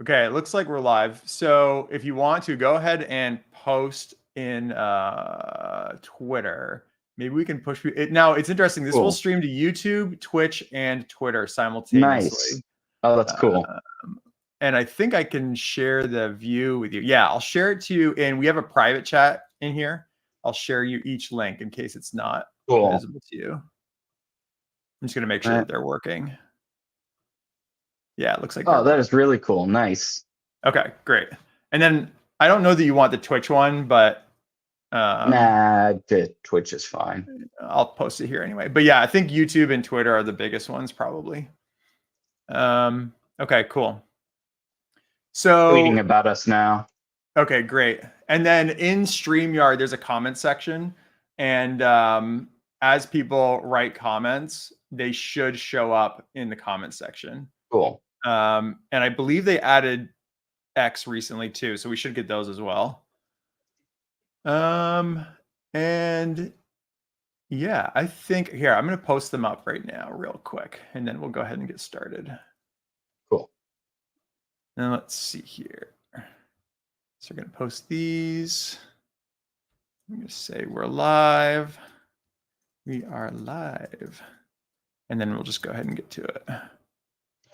Okay, it looks like we're live. So if you want to, go ahead and post in Twitter. Maybe we can push it. Now, it's interesting. This will Cool. stream to YouTube, Twitch, and Twitter Nice. simultaneously. Oh, that's cool. And I think I can share the view with you. Yeah, I'll share it to you. And we have a private chat in here. I'll share you each link in case it's not Cool. visible to you. I'm just going to make sure that they're working. Yeah, it looks like. Oh, that is really cool. Nice. Okay, great. And then I don't know that you want the Twitch one, but nah, the Twitch is fine. I'll post it here anyway. But yeah, I think YouTube and Twitter are the biggest ones probably. Okay, cool. So tweeting about us now. Okay, great. And then in StreamYard, there's a comment section, and as people write comments, they should show up in the comment section. Cool. And I believe they added X recently too, so we should get those as well. And yeah, I think here, I'm going to post them up right now real quick, and then we'll go ahead and get started. Cool. And let's see here. So we're going to post these. I'm going to say we're live. We are live. And then we'll just go ahead and get to it.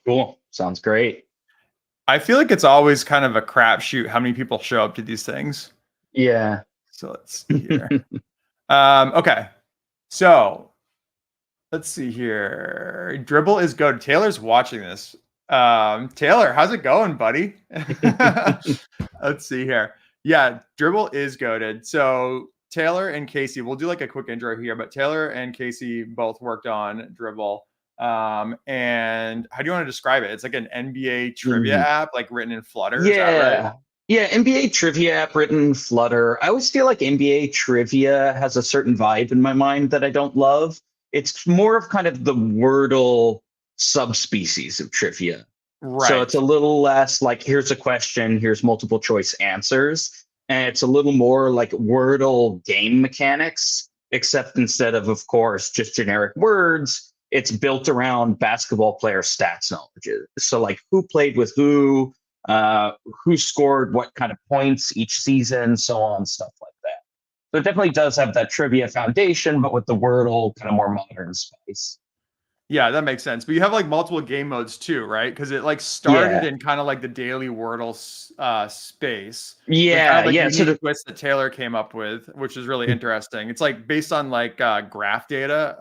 Cool. Sounds great. I feel like it's always kind of a crapshoot how many people show up to these things. Yeah. So let's see here. Okay. So let's see here. Dribble is good. Taylor's watching this. Taylor, how's it going, buddy? Let's see here. Yeah, Dribble is goated. So Taylor and Casey, we'll do like a quick intro here, but Taylor and Casey both worked on Dribble. And how do you want to describe it? It's like an NBA trivia app, like written in Flutter. Yeah. Is that right? Yeah, NBA trivia app written in Flutter. I always feel like NBA trivia has a certain vibe in my mind that I don't love. It's more of kind of the Wordle subspecies of trivia. Right. So it's a little less like, here's a question, here's multiple choice answers. And it's a little more like Wordle game mechanics, except instead of course, just generic words, it's built around basketball player stats knowledge. So like who played with who scored what kind of points each season, so on, stuff like that. So it definitely does have that trivia foundation, but with the Wordle kind of more modern spice. Yeah, that makes sense. But you have like multiple game modes too, right? Because it like started in kind of like the daily Wordle space. Yeah, kind of like yeah. So the twist that Taylor came up with, which is really interesting. It's like based on like graph data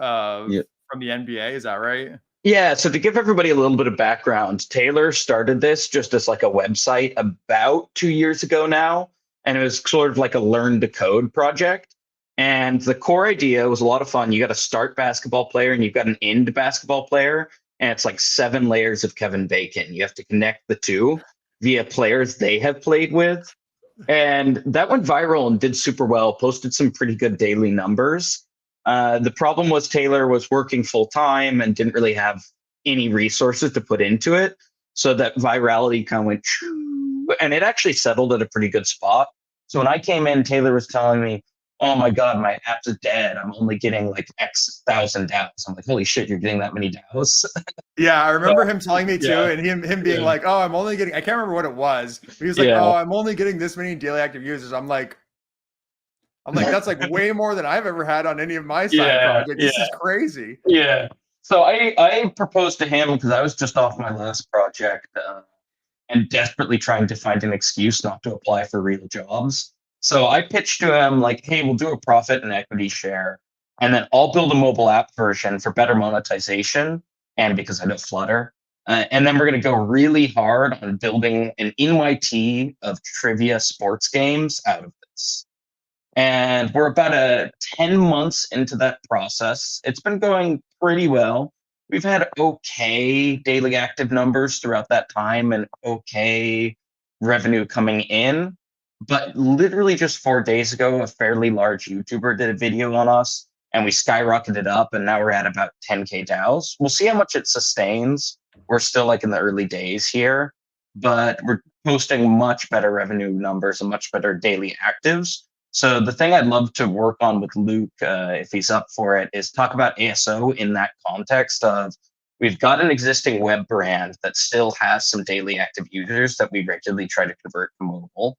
from the NBA. Is that right? Yeah, so to give everybody a little bit of background, Taylor started this just as like a website about 2 years ago now, and it was sort of like a learn to code project. And the core idea was a lot of fun. You got a start basketball player and you've got an end basketball player, and it's like 7 layers of Kevin Bacon. You have to connect the two via players they have played with. And that went viral and did super well, posted some pretty good daily numbers. The problem was Taylor was working full time and didn't really have any resources to put into it. So that virality kind of went, and it actually settled at a pretty good spot. So when I came in, Taylor was telling me, oh my God, my app is dead. I'm only getting like X thousand DAOs. I'm like, holy shit, you're getting that many DAOs? Yeah, I remember him telling me too, and him being like, oh, I'm only getting, I can't remember what it was. He was like, oh, I'm only getting this many daily active users. I'm like, that's like way more than I've ever had on any of my side projects. This is crazy. Yeah. So I proposed to him because I was just off my last project and desperately trying to find an excuse not to apply for real jobs. So I pitched to him like, hey, we'll do a profit and equity share, and then I'll build a mobile app version for better monetization, and because I know Flutter. And then we're going to go really hard on building an NYT of trivia sports games out of this. And we're about 10 months into that process. It's been going pretty well. We've had okay daily active numbers throughout that time and okay revenue coming in. But literally just 4 days ago, a fairly large YouTuber did a video on us and we skyrocketed up, and now we're at about 10K DAOs. We'll see how much it sustains. We're still like in the early days here, but we're posting much better revenue numbers and much better daily actives. So the thing I'd love to work on with Luke, if he's up for it, is talk about ASO in that context of we've got an existing web brand that still has some daily active users that we regularly try to convert to mobile.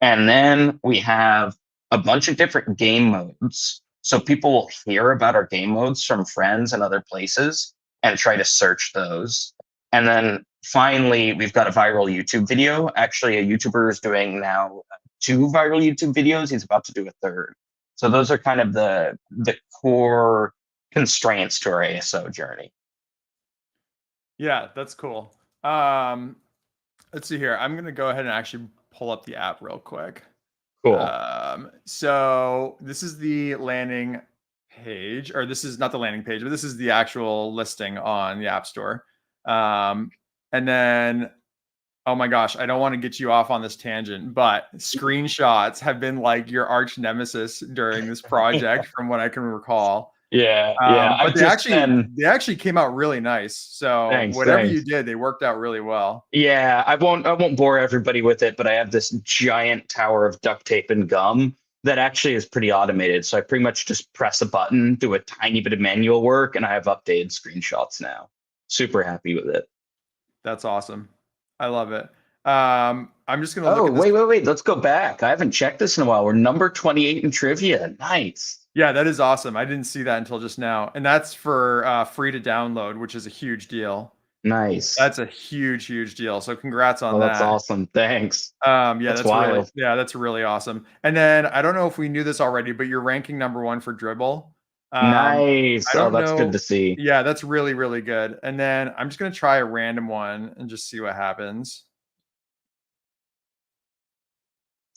And then we have a bunch of different game modes. So people will hear about our game modes from friends and other places and try to search those. And then finally, we've got a viral YouTube video. Actually, a YouTuber is doing now 2 viral YouTube videos. He's about to do a third. So those are kind of the core constraints to our ASO journey. Yeah, that's cool. Let's see here. I'm gonna go ahead and actually pull up the app real quick. Cool. So this is the landing page, or this is not the landing page, but this is the actual listing on the App Store. And then, oh my gosh, I don't want to get you off on this tangent, but screenshots have been like your arch nemesis during this project, from what I can recall. Yeah. But they actually came out really nice. So Thanks, whatever thanks. you did, they worked out really well. Yeah, I won't bore everybody with it, but I have this giant tower of duct tape and gum that actually is pretty automated. So I pretty much just press a button, do a tiny bit of manual work, and I have updated screenshots now. Super happy with it. That's awesome. I love it. I'm just gonna look Oh, at this. wait. Let's go back. I haven't checked this in a while. We're number 28 in trivia. Nice. Yeah, that is awesome. I didn't see that until just now, and that's for free to download, which is a huge deal. Nice. That's a huge deal. So congrats on Oh, that's that. awesome. Thanks. Yeah, That's wild. that's really awesome. And then I don't know if we knew this already, but you're ranking #1 for Dribble. Nice. I Oh, don't that's know. good to see. Yeah, that's really good. And then I'm just gonna try a random one and just see what happens.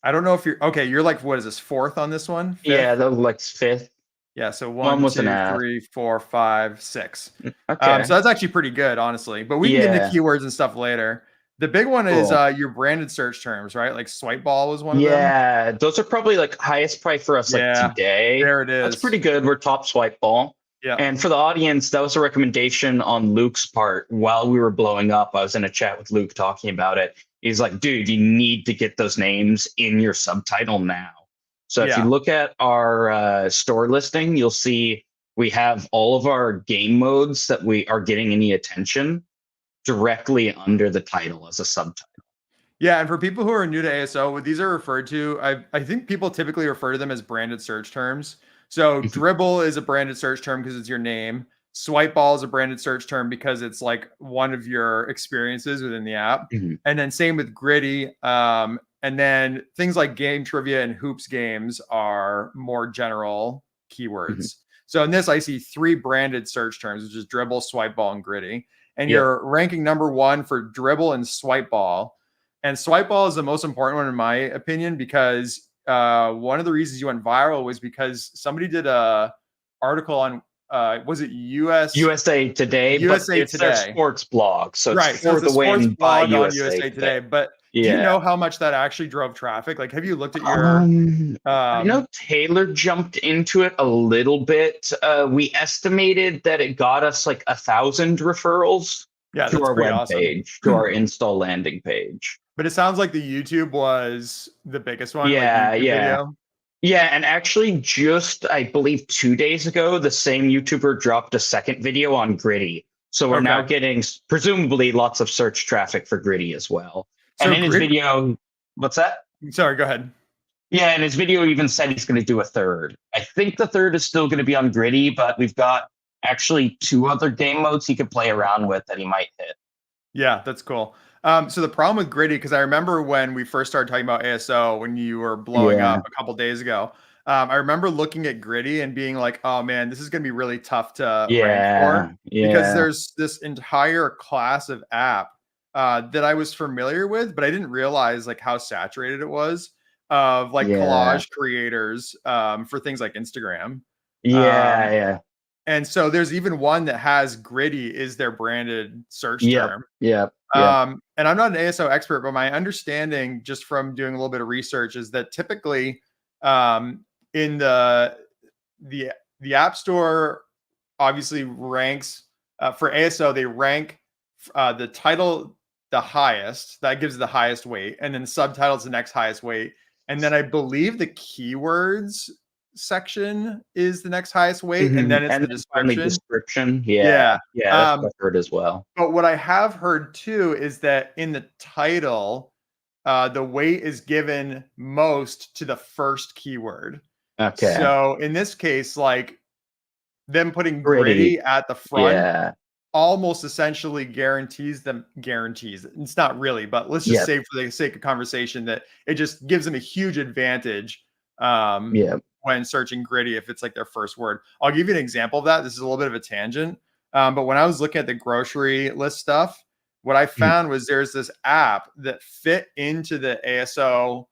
I don't know if you're okay. You're like, what is this, 4th on this one? 5th? Yeah, that was like fifth. Yeah, so One 1, with an 2, app. 3, 4, 5, 6. Okay. So that's actually pretty good, honestly. But we can get Yeah. into keywords and stuff later. The big one is Cool. your branded search terms, right? Like swipe ball was one of them. Yeah, those are probably like highest price for us like Yeah, today. there it That's is. pretty good. We're top swipe ball. Yeah. And for the audience, that was a recommendation on Luke's part while we were blowing up. I was in a chat with Luke talking about it. He's like, dude, you need to get those names in your subtitle now. So if you Yeah. look at our store listing, you'll see we have all of our game modes that we are getting any attention directly under the title as a subtitle. Yeah, and for people who are new to ASO, what these are referred to, I think people typically refer to them as branded search terms. So Dribble is a branded search term because it's your name. Swipe ball is a branded search term because it's like one of your experiences within the app. Mhm. And then same with Gritty. And then things like game trivia and hoops games are more general keywords. Mhm. So in this, I see 3 branded search terms, which is Dribble, Swipe ball, and Gritty. And Yep. you're ranking #1 for Dribble and Swipe ball. And swipe ball is the most important one in my opinion, because one of the reasons you went viral was because somebody did a article on was it USA Today, USA but it's their Today. sports blog, so Right, it's so for it's a the sports win by blog on USA USA Today. But do you Yeah. know how much that actually drove traffic? Like, have you looked at your I know Taylor jumped into it a little bit. We estimated that it got us like 1,000 referrals yeah, to that's our pretty web awesome. page, to our install landing page. But it sounds like the YouTube was the biggest one. Yeah, like YouTube video. Yeah, and actually just I believe 2 days ago, the same YouTuber dropped a second video on Gritty. So we're now Okay. getting presumably lots of search traffic for Gritty as well. So And in his video, what's that? Sorry, go ahead. Yeah, and his video even said he's going to do a third. I think the third is still going to be on Gritty, but we've got actually 2 other game modes he could play around with that he might hit. Yeah, that's cool. So the problem with Gritty, because I remember when we first started talking about ASO, when you were blowing up a couple days ago, I remember looking at Gritty and being like, "Oh man, this is going to be really tough to rank for," because there's this entire class of app that I was familiar with, but I didn't realize like how saturated it was of like collage creators for things like Instagram. Yeah. And so there's even one that has Gritty is their branded search term. Yeah. And I'm not an ASO expert, but my understanding just from doing a little bit of research is that typically in the App Store obviously ranks for ASO, they rank the title the highest, that gives the highest weight, and then the subtitles the next highest weight. And then I believe the keywords section is the next highest weight, and Mhm. then it's And the then finally description. description. Yeah. Yeah. Yeah, that's what I've heard as well. But what I have heard too is that in the title, the weight is given most to the first keyword. Okay. So in this case, like them putting Gritty. gritty at the front Yeah. almost essentially guarantees. It's not really, but let's just Yep. say for the sake of conversation that it just gives them a huge advantage Yep. when searching gritty if it's like their first word. I'll give you an example of that. This is a little bit of a tangent. But when I was looking at the grocery list stuff, what I Mhm. found was there's this app that fit into the ASO.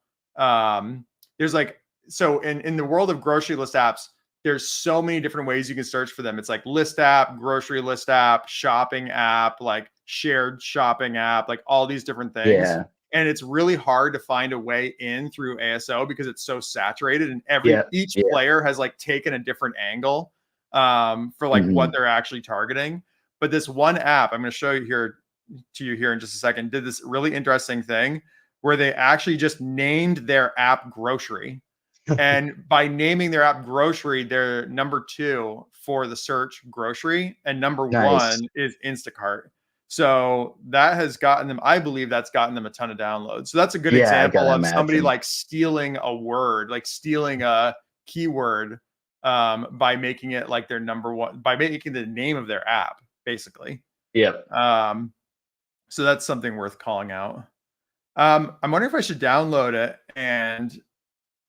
There's like, so in the world of grocery list apps, there's so many different ways you can search for them. It's like list app, grocery list app, shopping app, like shared shopping app, like all these different things. Yeah. And it's really hard to find a way in through ASO because it's so saturated, and Yep. each Yeah. player has like taken a different angle for like what Mhm. they're actually targeting. But this one app, I'm going to show you here in just a second, did this really interesting thing where they actually just named their app grocery. And by naming their app grocery, they're number 2 for the search grocery, and number Nice. 1 is Instacart. So that has gotten them, I believe that's gotten them a ton of downloads. So that's a good Yeah, I example gotta of somebody imagine. like stealing a word, like stealing a keyword by making it like their number 1, by making the name of their app, basically. Yep. Um, so that's something worth calling out. I'm wondering if I should download it and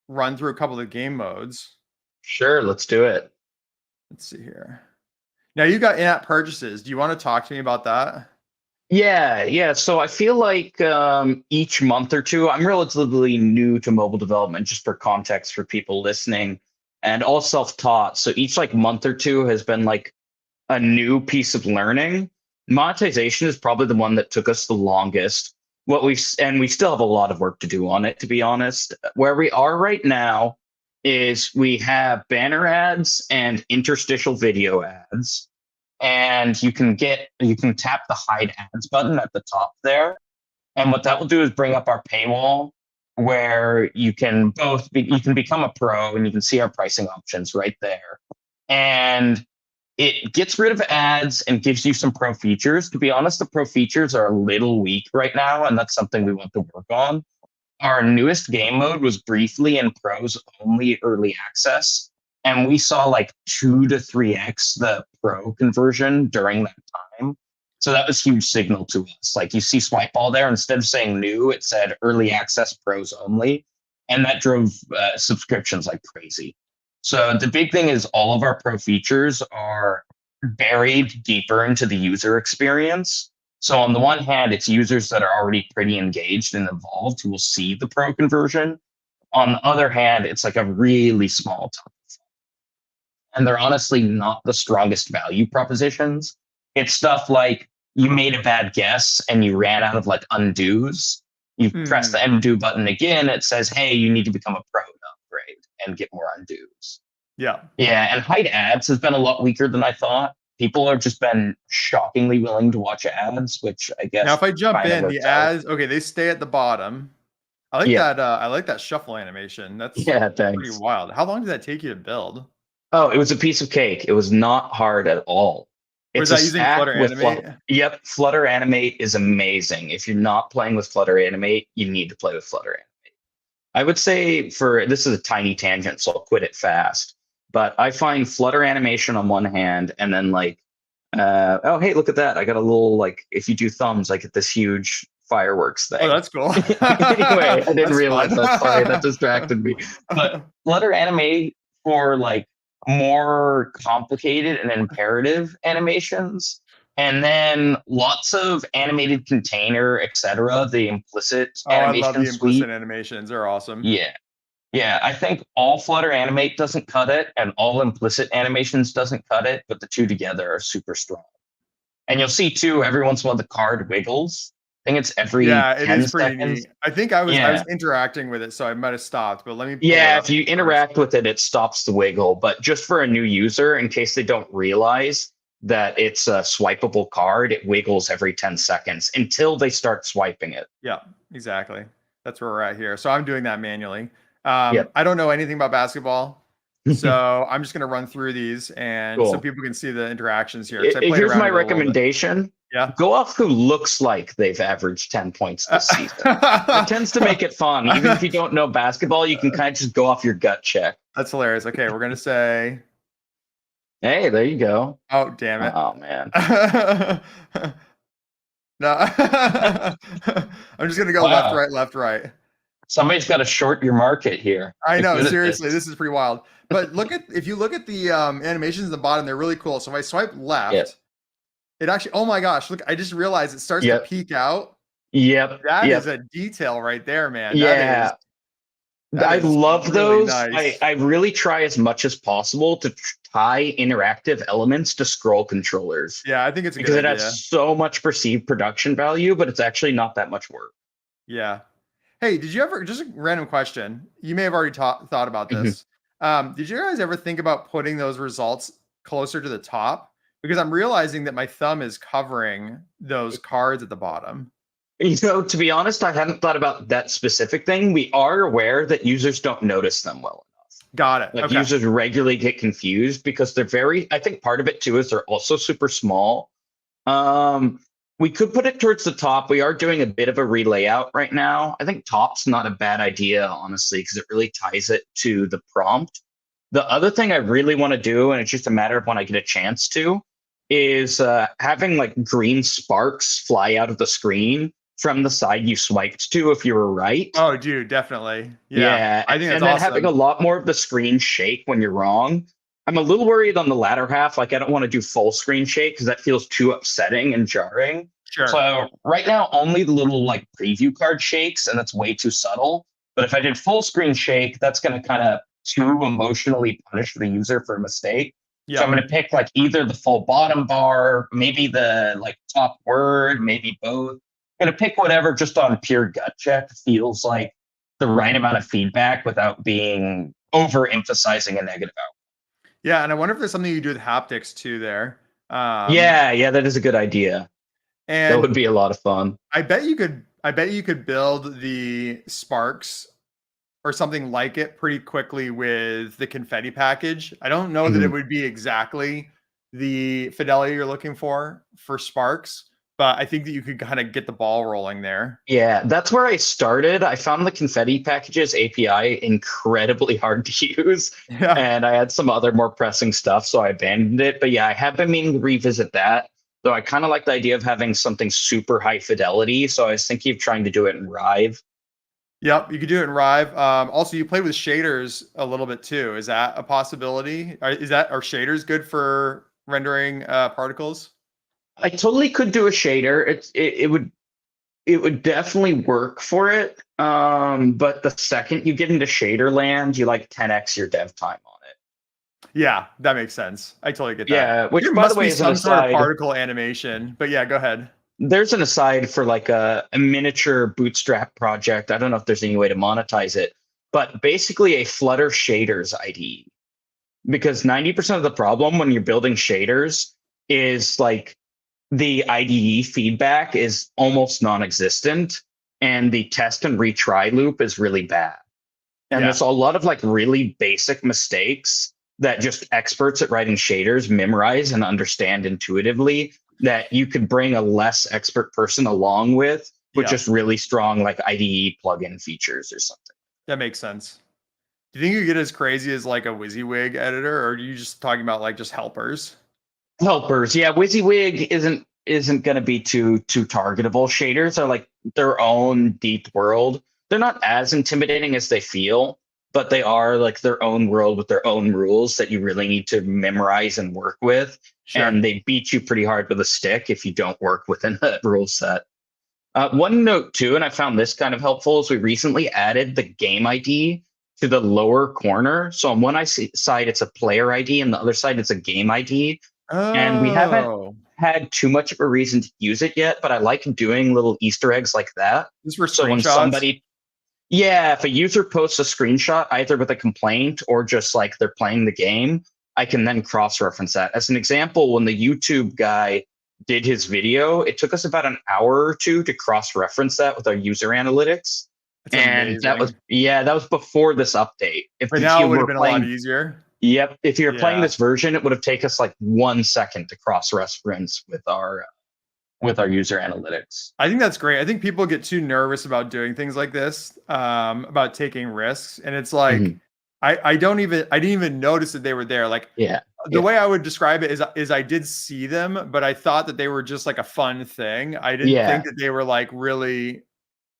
run through a couple of the game modes. Sure, let's do it. Let's see here. Now you got in-app purchases. Do you want to talk to me about that? Yeah, yeah. So I feel like each month or two, I'm relatively new to mobile development, just for context for people listening, and all self-taught. So each like month or two has been like a new piece of learning. Monetization is probably the one that took us the longest. And we still have a lot of work to do on it, to be honest. Where we are right now is we have banner ads and interstitial video ads, and you can tap the hide ads button at the top there, and what that will do is bring up our paywall, where you can become a pro and you can see our pricing options right there. And it gets rid of ads and gives you some pro features. To be honest, the pro features are a little weak right now, and that's something we want to work on. Our newest game mode was briefly in pros only early access, and we saw like 2 to 3x the pro conversion during that time. So that was huge signal to us. Like, you see swipe ball there, instead of saying new, it said early access pros only, and that drove subscriptions like crazy. So the big thing is all of our pro features are buried deeper into the user experience. So on the one hand, it's users that are already pretty engaged and involved who will see the pro conversion. On the other hand, it's like a really small top. And they're honestly not the strongest value propositions. It's stuff like you made a bad guess and you ran out of like undos. You press the undo button again, it says, hey, you need to become a pro to upgrade and get more undos. Yeah. Yeah, and hide ads has been a lot weaker than I thought. People have just been shockingly willing to watch ads, which I Now guess if I jump kind of in, the works out. ads, okay, they stay at the bottom. Yeah, I like that shuffle animation. That's yeah, pretty thanks. wild. How long did that take you to build? Oh, it was a piece of cake. It was not hard at all. Or is It's a that using stack Flutter with Animate? Yep, Flutter Animate is amazing. If you're not playing with Flutter Animate, you need to play with Flutter Animate. I would say, for this is a tiny tangent, so I'll quit it fast. But I find Flutter animation on one hand, and then like, oh hey, look at that! I got a little, like, if you do thumbs, I get this huge fireworks Oh, thing. that's cool. Anyway, I didn't That's realize fun. that. Sorry, that distracted me. But Flutter Animate for like more complicated and imperative animations, and then lots of animated container, etc. The implicit Oh, I love animation the implicit suite. animations. They're awesome. Yeah, yeah. I think all Flutter Animate doesn't cut it, and all implicit animations doesn't cut it, but the two together are super strong. And you'll see too, every once in a while the card wiggles. I think it's every Yeah, it is 10 pretty seconds. neat. I think I was Yeah. interacting with it, so I might have stopped, but let me pull it Yeah, up if you first. interact with it, it stops the wiggle. But just for a new user, in case they don't realize that it's a swipeable card, it wiggles every 10 seconds until they start swiping it. Yeah, exactly. That's where we're at here. So I'm doing that manually. Yep. I don't know anything about basketball. So I'm just going to run through these and so Cool. people can see the interactions here because I played Here's around my with it a little bit. recommendation. Yeah. Go off who looks like they've averaged 10 points this season. That tends to make it fun. Even if you don't know basketball, you can kind of just go off your gut check. That's hilarious. Okay, we're going to say, Hey, there you go. oh, damn it. Oh, man. No. I'm just going to go left, Wow. right, left, right. Somebody's got to short your market here. I You're know, good at seriously, this is pretty wild. But if you look at the animations at the bottom, they're really cool. So if I swipe left, Yep. it actually, oh my gosh, look, I just realized it starts to Yep. peek out. Yep. That Yep. is a detail right there, man. Yeah. That I is love really those. nice. I really try as much as possible to tie interactive elements to scroll controllers Yeah, I think it's a because good it idea. has so much perceived production value, but it's actually not that much work. Yeah. Hey, did you ever, just a random question. You may have already thought about Mhm. this. Did you guys ever think about putting those results closer to the top? Because I'm realizing that my thumb is covering those cards at the bottom. To be honest, I hadn't thought about that specific thing. We are aware that users don't notice them well enough. Got it. Like Okay. users regularly get confused because they're I think part of it too is they're also super small. We could put it towards the top. We are doing a bit of a relayout right now. I think top's not a bad idea, honestly, because it really ties it to the prompt. The other thing I really want to do, and it's just a matter of when I get a chance to, is having like green sparks fly out of the screen from the side you swiped to if you were right. Oh, dude, definitely. Yeah. Yeah, I think that's and then having a awesome. lot more of the screen shake when you're wrong. I'm a little worried on the latter half. Like, I don't want to do full screen shake because that feels too upsetting and jarring. Sure. So right now, only the little like preview card shakes, and that's way too subtle. But if I did full screen shake, that's going to kind of too emotionally punish the user for a mistake. So I'm Yep. going to pick like either the full bottom bar, maybe the like top word, maybe both. I'm going to pick whatever just on pure gut check feels like the right amount of feedback without being overemphasizing a negative outcome. Yeah, and I wonder if there's something you do with haptics too there. Yeah, that is a good idea. That And would be a lot of fun. I bet you could build the sparks or something like it pretty quickly with the confetti package. I don't know that it Mhm. would be exactly the fidelity you're looking for sparks, but I think that you could kind of get the ball rolling there. Yeah, that's where I started. I found the confetti packages API incredibly hard to use, Yeah. and I had some other more pressing stuff, so I abandoned it. But yeah, I have been meaning to revisit that. Though I kind of like the idea of having something super high fidelity. So I was thinking of trying to do it in Rive. Yep, you could do it in Rive. Also, you played with shaders a little bit too. Is that a possibility? Are shaders good for rendering particles? I totally could do a shader. It would definitely work for it. But the second you get into shader land, you like 10x your dev time on it. Yeah, that makes sense. I totally get that. Yeah, which There by the must way be is an some sort of aside. particle animation, but yeah, go ahead. There's an aside for like a miniature bootstrap project. I don't know if there's any way to monetize it, but basically a Flutter shaders IDE. Because 90% of the problem when you're building shaders is like the IDE feedback is almost non-existent and the test and retry loop is really bad. And Yeah. there's a lot of like really basic mistakes that just experts at writing shaders memorize and understand intuitively that you could bring a less expert person along with Yeah. just really strong like IDE plugin features or something. That makes sense. Do you think you get as crazy as like a WYSIWYG editor, or are you just talking about like just helpers? Helpers, yeah, WYSIWYG isn't going to be too targetable. Shaders are like their own deep world. They're not as intimidating as they feel, but they are like their own world with their own rules that you really need to memorize and work with. Sure. And they beat you pretty hard with a stick if you don't work within that rule set. One note too, and I found this kind of helpful, is we recently added the game ID to the lower corner. So on one side, it's a player ID, and the other side, it's a game ID. And we haven't Oh, had too much of a reason to use it yet, but I like doing little Easter eggs like that. this for So when screenshots? if a user posts a screenshot either with a complaint or just like they're playing the game, I can then cross-reference that. As an example, when the YouTube guy did his video, it took us about an hour or two to cross-reference that with our user analytics. It's And that was amazing. that was before this update. If But if now you it would have were been a lot playing easier. Yep. If you're playing Yeah. this version, it would have taken us like 1 second to cross-reference with our user analytics. I think that's great. I think people get too nervous about doing things like this, about taking risks, and it's like Mhm. I didn't even notice that they were there. Like Yeah. the Yeah. way I would describe it is I did see them, but I thought that they were just like a fun thing. I didn't think Yeah. that they were like really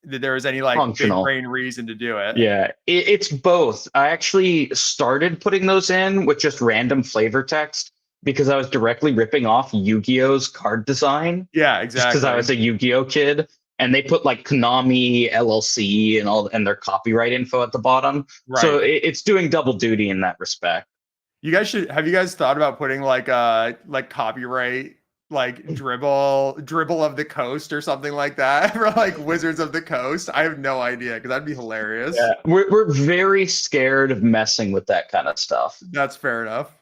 that there was any like big Functional. brain reason to do it. Yeah, it's both. I actually started putting those in with just random flavor text because I was directly ripping off Yu-Gi-Oh's card design, Yeah, just because I exactly. was a Yu-Gi-Oh kid, and they put like Konami, LLC, and all and their copyright info at the bottom. So Right. it's doing double duty in that respect. You guys should have you guys thought about putting like copyright like dribble of the coast or something like that for like Wizards of the Coast? I have no idea because that'd be hilarious. Yeah, we're very scared of messing with that kind of stuff. That's fair enough.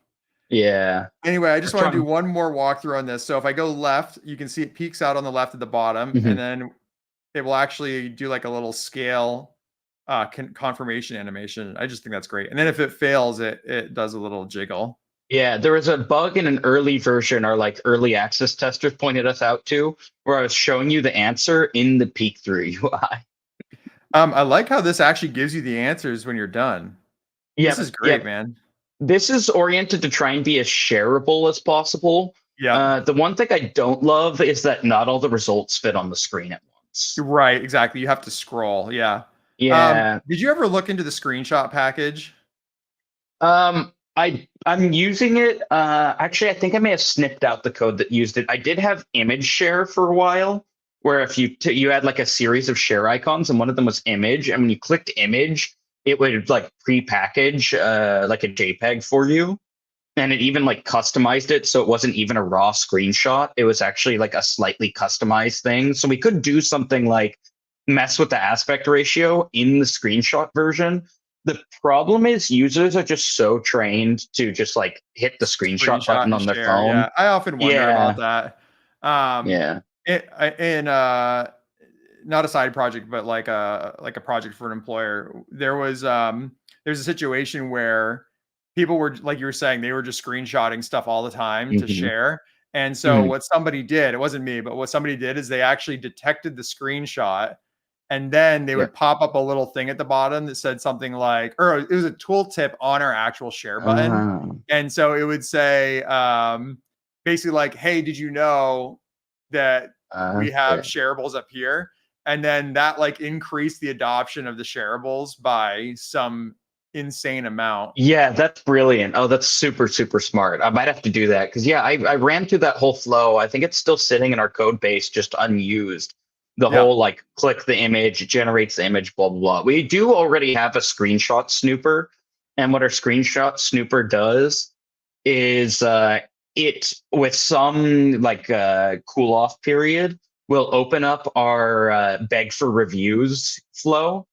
Yeah, Anyway, I we're just want to do trying. one more walkthrough on this. So if I go left, you can see it peaks out on the left at the bottom, and Mhm. then it will actually do like a little scale confirmation animation. I just think that's great. And then if it fails, it does a little jiggle. Yeah, there was a bug in an early version, our like early access testers pointed us out to, where I was showing you the answer in the peek through UI. I like how this actually gives you the answers when you're done. This Yep, is great, yep. man. This is oriented to try and be as shareable as possible. Yep. The one thing I don't love is that not all the results fit on the screen at once. Right, exactly. You have to scroll. Yeah. Yeah. Did you ever look into the screenshot package? I'm using it. Actually, I think I may have snipped out the code that used it. I did have image share for a while, where if you had like a series of share icons, and one of them was image, and when you clicked image, it would like pre-package like a JPEG for you, and it even like customized it so it wasn't even a raw screenshot. It was actually like a slightly customized thing. So we could do something like mess with the aspect ratio in the screenshot version. The problem is users are just so trained to just like hit the screenshot Screenshot button and on their share. phone. Yeah. I often wonder about Yeah. that. Um, Yeah. in not a side project, but like a project for an employer, there's a situation where people were like you were saying, they were just screenshotting stuff all the time to Hmm. share. And so Hmm. what somebody did, it wasn't me, but what somebody did is they actually detected the screenshot and then they Yeah. would pop up a little thing at the bottom that said something like, or it was a tooltip on our actual share button. Oh, And so it would say, basically like, hey, did you know that we have okay. shareables up here? And then that like increased the adoption of the shareables by some insane amount. Yeah, that's brilliant. Oh, that's super, super smart. I might have to do that because, yeah, I ran through that whole flow. I think it's still sitting in our code base, just unused. The Yeah. whole like click the image, it generates the image, blah, blah, blah. We do already have a screenshot snooper. And what our screenshot snooper does is it, with some like cool off period, will open up our beg for reviews flow.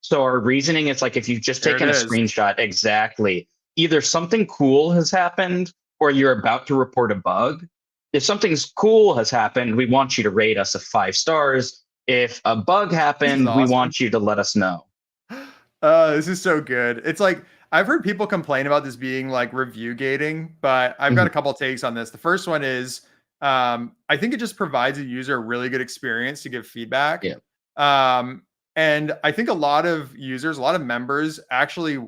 So our reasoning is like if you've just There it taken a is. screenshot, exactly, either something cool has happened or you're about to report a bug. If something's cool has happened, we want you to rate us a 5 stars. If a bug This is happened, we awesome. want you to let us know. This is so good. It's like I've heard people complain about this being like review gating, but I've got Mhm. a couple takes on this. The first one is I think it just provides a user a really good experience to give feedback. Yeah. Um, and I think a lot of users, a lot of members actually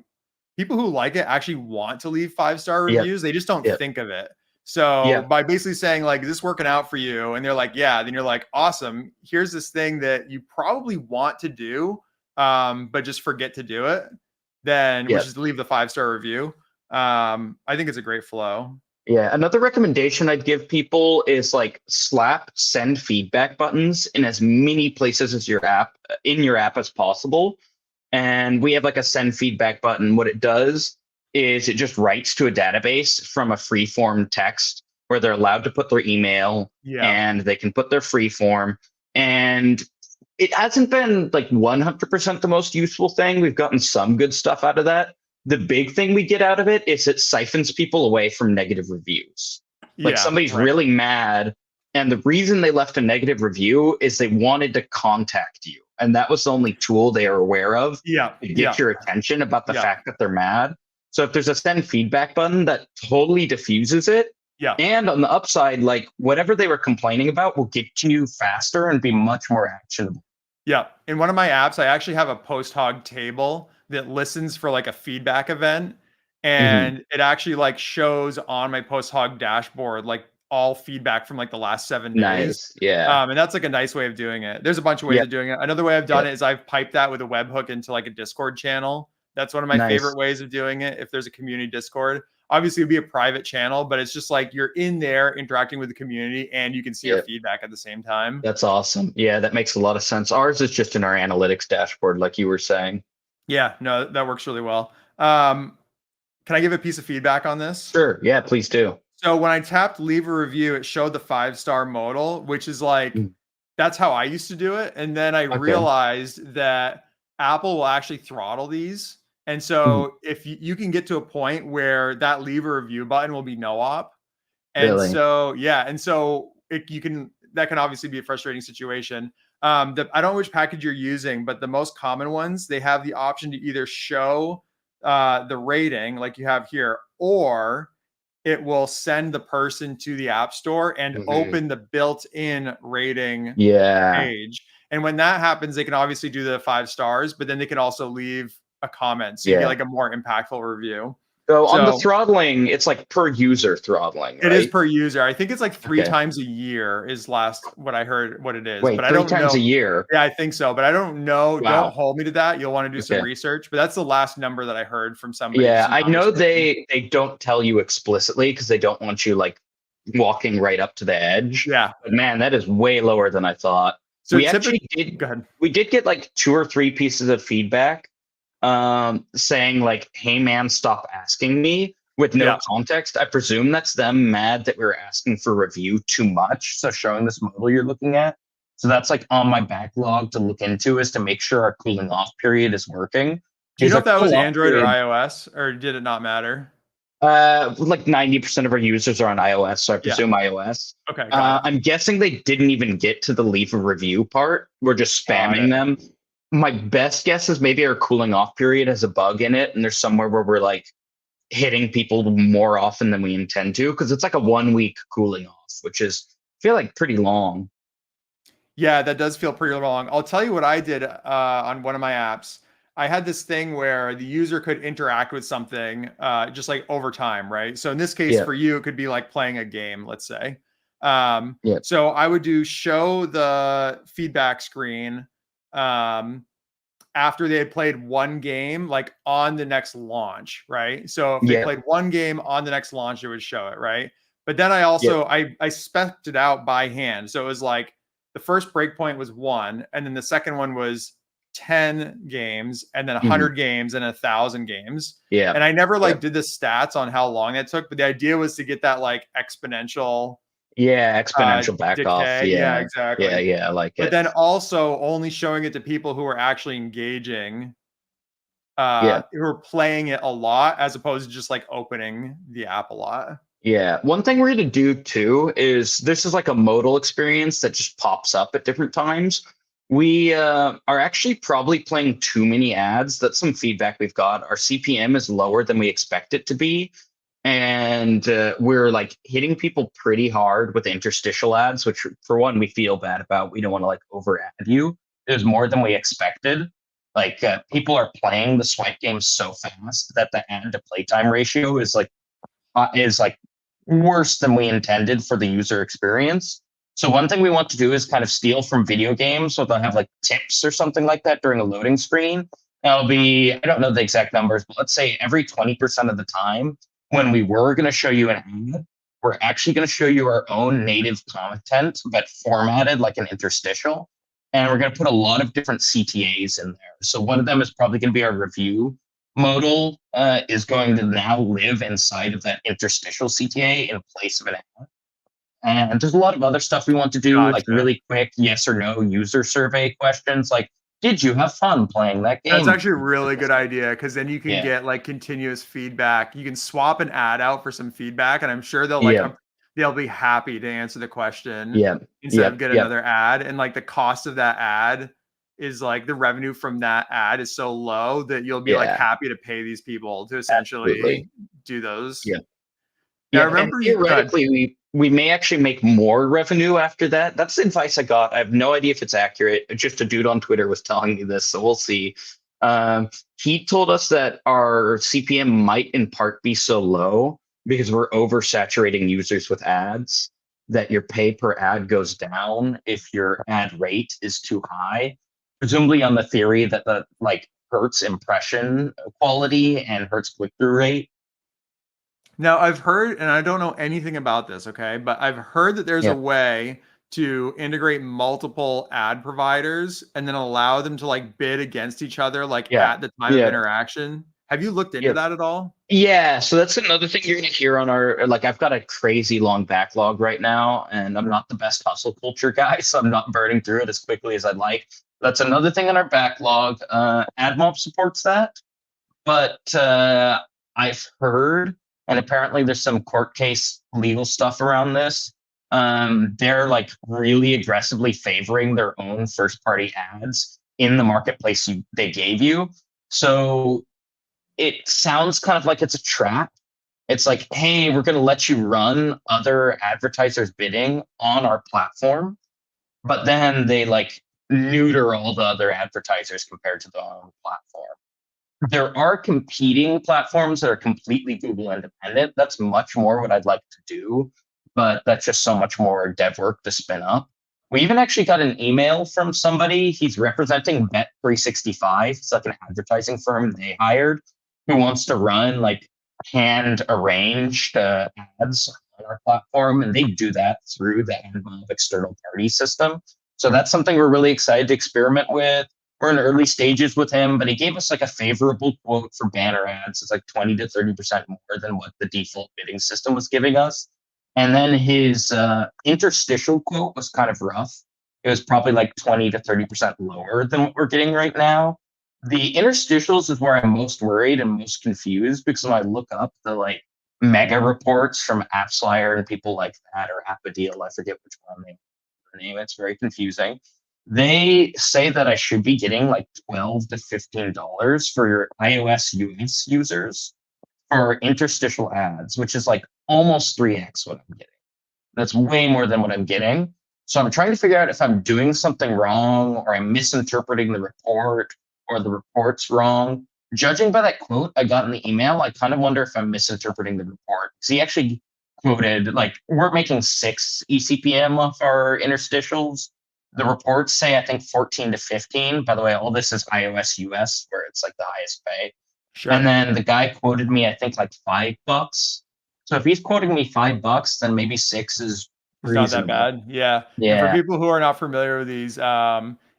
people who like it actually want to leave 5-star Yep. reviews. They just don't Yep. think of it. So Yep. by basically saying like, "Is this working out for you?" and they're like, "Yeah," then you're like, "Awesome. Here's this thing that you probably want to do, but just forget to do it." Then, which Yep. is to leave the 5-star review. I think it's a great flow. Yeah. Another recommendation I'd give people is like slap send feedback buttons in as many places as your app in your app as possible. And we have like a send feedback button. What it does is it just writes to a database from a free form text where they're allowed to put their email Yeah, and they can put their free form. And it hasn't been like 100% the most useful thing. We've gotten some good stuff out of that. The big thing we get out of it is it siphons people away from negative reviews. Like yeah, somebody's right. really mad, and the reason they left a negative review is they wanted to contact you. And that was the only tool they are aware of Yeah, to get yeah, your attention about the yeah. fact that they're mad. So if there's a send feedback button, that totally diffuses it. Yeah. And on the upside, like whatever they were complaining about will get to you faster and be much more actionable. Yeah. In one of my apps, I actually have a post hog table that listens for like a feedback event. Mhm. And it actually like shows on my post hog dashboard, like all feedback from like the last 7 days. Nice. Yeah. And that's like a nice way of doing it. There's a bunch of ways Yep. of doing it. Another way I've done Yep. it is I've piped that with a webhook into like a Discord channel. That's one of my Nice. favorite ways of doing it. If there's a community Discord, obviously it'd be a private channel, but it's just like you're in there interacting with the community and you can see your Yep. feedback at the same time. That's awesome. Yeah, that makes a lot of sense. Ours is just in our analytics dashboard, like you were saying. Yeah, no, that works really well. Can I give a piece of feedback on this? Sure. Yeah, please do. So when I tapped leave a review, it showed the 5-star modal, which is like, Mm. that's how I used to do it. And then I Okay. realized that Apple will actually throttle these. And Mm. so if you can get to a point where that leave a review button will be no op. And Really? so, yeah. And so that can obviously be a frustrating situation. I don't know which package you're using, but the most common ones, they have the option to either show the rating like you have here, or it will send the person to the app store and Mhm. open the built-in rating Yeah. page. And when that happens, they can obviously do the 5 stars, but then they can also leave a comment. So you get Yeah. like a more impactful review. So on the So throttling, it's like per user throttling, it is right? per user. I think it's like three Okay. times a year is last what I heard what it is, but Wait, I three don't times a know. year. Yeah, I think so, but I don't know. Don't Wow. hold me to that. You'll want to do some Okay. research, but that's the last number that I heard from somebody Yeah, just in I know conversation. they don't tell you explicitly because they don't want you like walking right up to the edge. Yeah. But man, that is way lower than I thought. So We typically, actually did go ahead. we did get like 2 or 3 pieces of feedback saying like, "Hey man, stop asking me," with no Yeah. context. I presume that's them mad that we were asking for review too much. So showing this model you're looking at. So that's like on my backlog to look into is to make sure our cooling off period is working. Do you Because know our if that was cool off Android or period, iOS, or did it not matter? like 90% of our users are on iOS, so I Yeah. presume iOS. Okay, got it. I'm guessing they didn't even get to the leave a review part. We're just Got spamming it. them. My best guess is maybe our cooling off period has a bug in it, and there's somewhere where we're like hitting people more often than we intend to, because it's like a 1 week cooling off, which is I feel like pretty long. Yeah, that does feel pretty long. I'll tell you what I did on one of my apps. I had this thing where the user could interact with something just like over time, right? So in this case, Yeah, for you, it could be like playing a game, let's say. yeah, So I would do show the feedback screen um, after they had played one game, like on the next launch, right? So if they yeah, played one game on the next launch, it would show it, right? But then I yeah. also I spec'd it out by hand. So it was like the first breakpoint was 1, and then the second one was 10 games, and then Mhm. 100 games, and 1,000 games. Yeah, And I never yeah, like did the stats on how long that took, but the idea was to get that like exponential yeah. Exponential back off. decay. Yeah, Yeah, yeah, exactly. yeah. I like But it. then also only showing it to people who are actually engaging, Yeah. who are playing it a lot, as opposed to just like opening the app a lot. Yeah. One thing we're going to do too is this is like a modal experience that just pops up at different times. We are actually probably playing too many ads. That's some feedback we've got. Our CPM is lower than we expect it to be. And we're like hitting people pretty hard with interstitial ads, which for one, we feel bad about. We don't want to like over ad you. It was more than we expected. Like people are playing the swipe game so fast that the ad to playtime ratio is like worse than we intended for the user experience. So one thing we want to do is kind of steal from video games. So they'll have like tips or something like that during a loading screen. And it'll be, I don't know the exact numbers, but let's say every 20% of the time when we were going to show you an ad, we're actually going to show you our own native content, but formatted like an interstitial. And we're going to put a lot of different CTAs in there. So one of them is probably going to be our review modal is going to now live inside of that interstitial CTA in place of an ad. And there's a lot of other stuff we want to do, like Gotcha. really quick yes or no user survey questions, like did you have fun playing that That's game? actually a really good idea, because then you can Yeah, get like continuous feedback. You can swap an ad out for some feedback, and I'm sure yeah, they'll be happy to answer the question yeah, instead yeah, of get yeah, another ad. And like the cost of that ad is like the revenue from that ad is so low that you'll be like Yeah, happy to pay these people to absolutely. essentially do those. Yeah. Yeah, I Yeah, and remember you good. theoretically, we may actually make more revenue after that. That's the advice I got. I have no idea if it's accurate. Just a dude on Twitter was telling me this, so we'll see. He told us that our CPM might in part be so low because we're oversaturating users with ads, that your pay per ad goes down if your ad rate is too high. Presumably on the theory that the like hurts impression quality and hurts click through rate. Now, I've heard, and I don't know anything about this, okay, but I've heard that there's a Yeah. way to integrate multiple ad providers and then allow them to like bid against each other, like Yeah. at the time of Yeah. interaction. Have you looked into Yeah. that at all? Yeah, so that's another thing you're gonna hear on our like I've got a crazy long backlog right now, and I'm not the best hustle culture guy, so I'm not burning through it as quickly as I'd like. That's another thing on our backlog. AdMob supports that, but I've heard, and apparently there's some court case legal stuff around this. They're like really aggressively favoring their own first party ads in the marketplace they gave you. So it sounds kind of like it's a trap. It's like, hey, we're going to let you run other advertisers bidding on our platform, but then they like neuter all the other advertisers compared to the own platform. There are competing platforms that are completely Google independent. That's much more what I'd like to do, but that's just so much more dev work to spin up. We even actually got an email from somebody. He's representing Bet365. It's like an advertising firm they hired who wants to run like hand arranged ads on our platform. And they do that through the AdMob external party system. So that's something we're really excited to experiment with. We're in early stages with him, but he gave us like a favorable quote for banner ads. It's like 20 to 30% more than what the default bidding system was giving us. And then his interstitial quote was kind of rough. It was probably like 20 to 30% lower than what we're getting right now. The interstitials is where I'm most worried and most confused, because when I look up the like mega reports from AppsFlyer and people like that, or Appadeal, I forget which one they name. It's very confusing. They say that I should be getting like $12 to $15 for your iOS US users for interstitial ads, which is like almost 3x what I'm getting. That's way more than what I'm getting. So I'm trying to figure out if I'm doing something wrong, or I'm misinterpreting the report, or the report's wrong. Judging by that quote I got in the email, I kind of wonder if I'm misinterpreting the report. Because he actually quoted, like, we're making 6 eCPM off our interstitials. The reports say, I think, 14 to 15. By the way, all this is iOS US, where it's like the highest pay. Sure. And then the guy quoted me, I think, like $5. So if he's quoting me $5, then maybe 6 is It's not that reasonable. bad. Yeah. And for Yeah. people who are not familiar with these,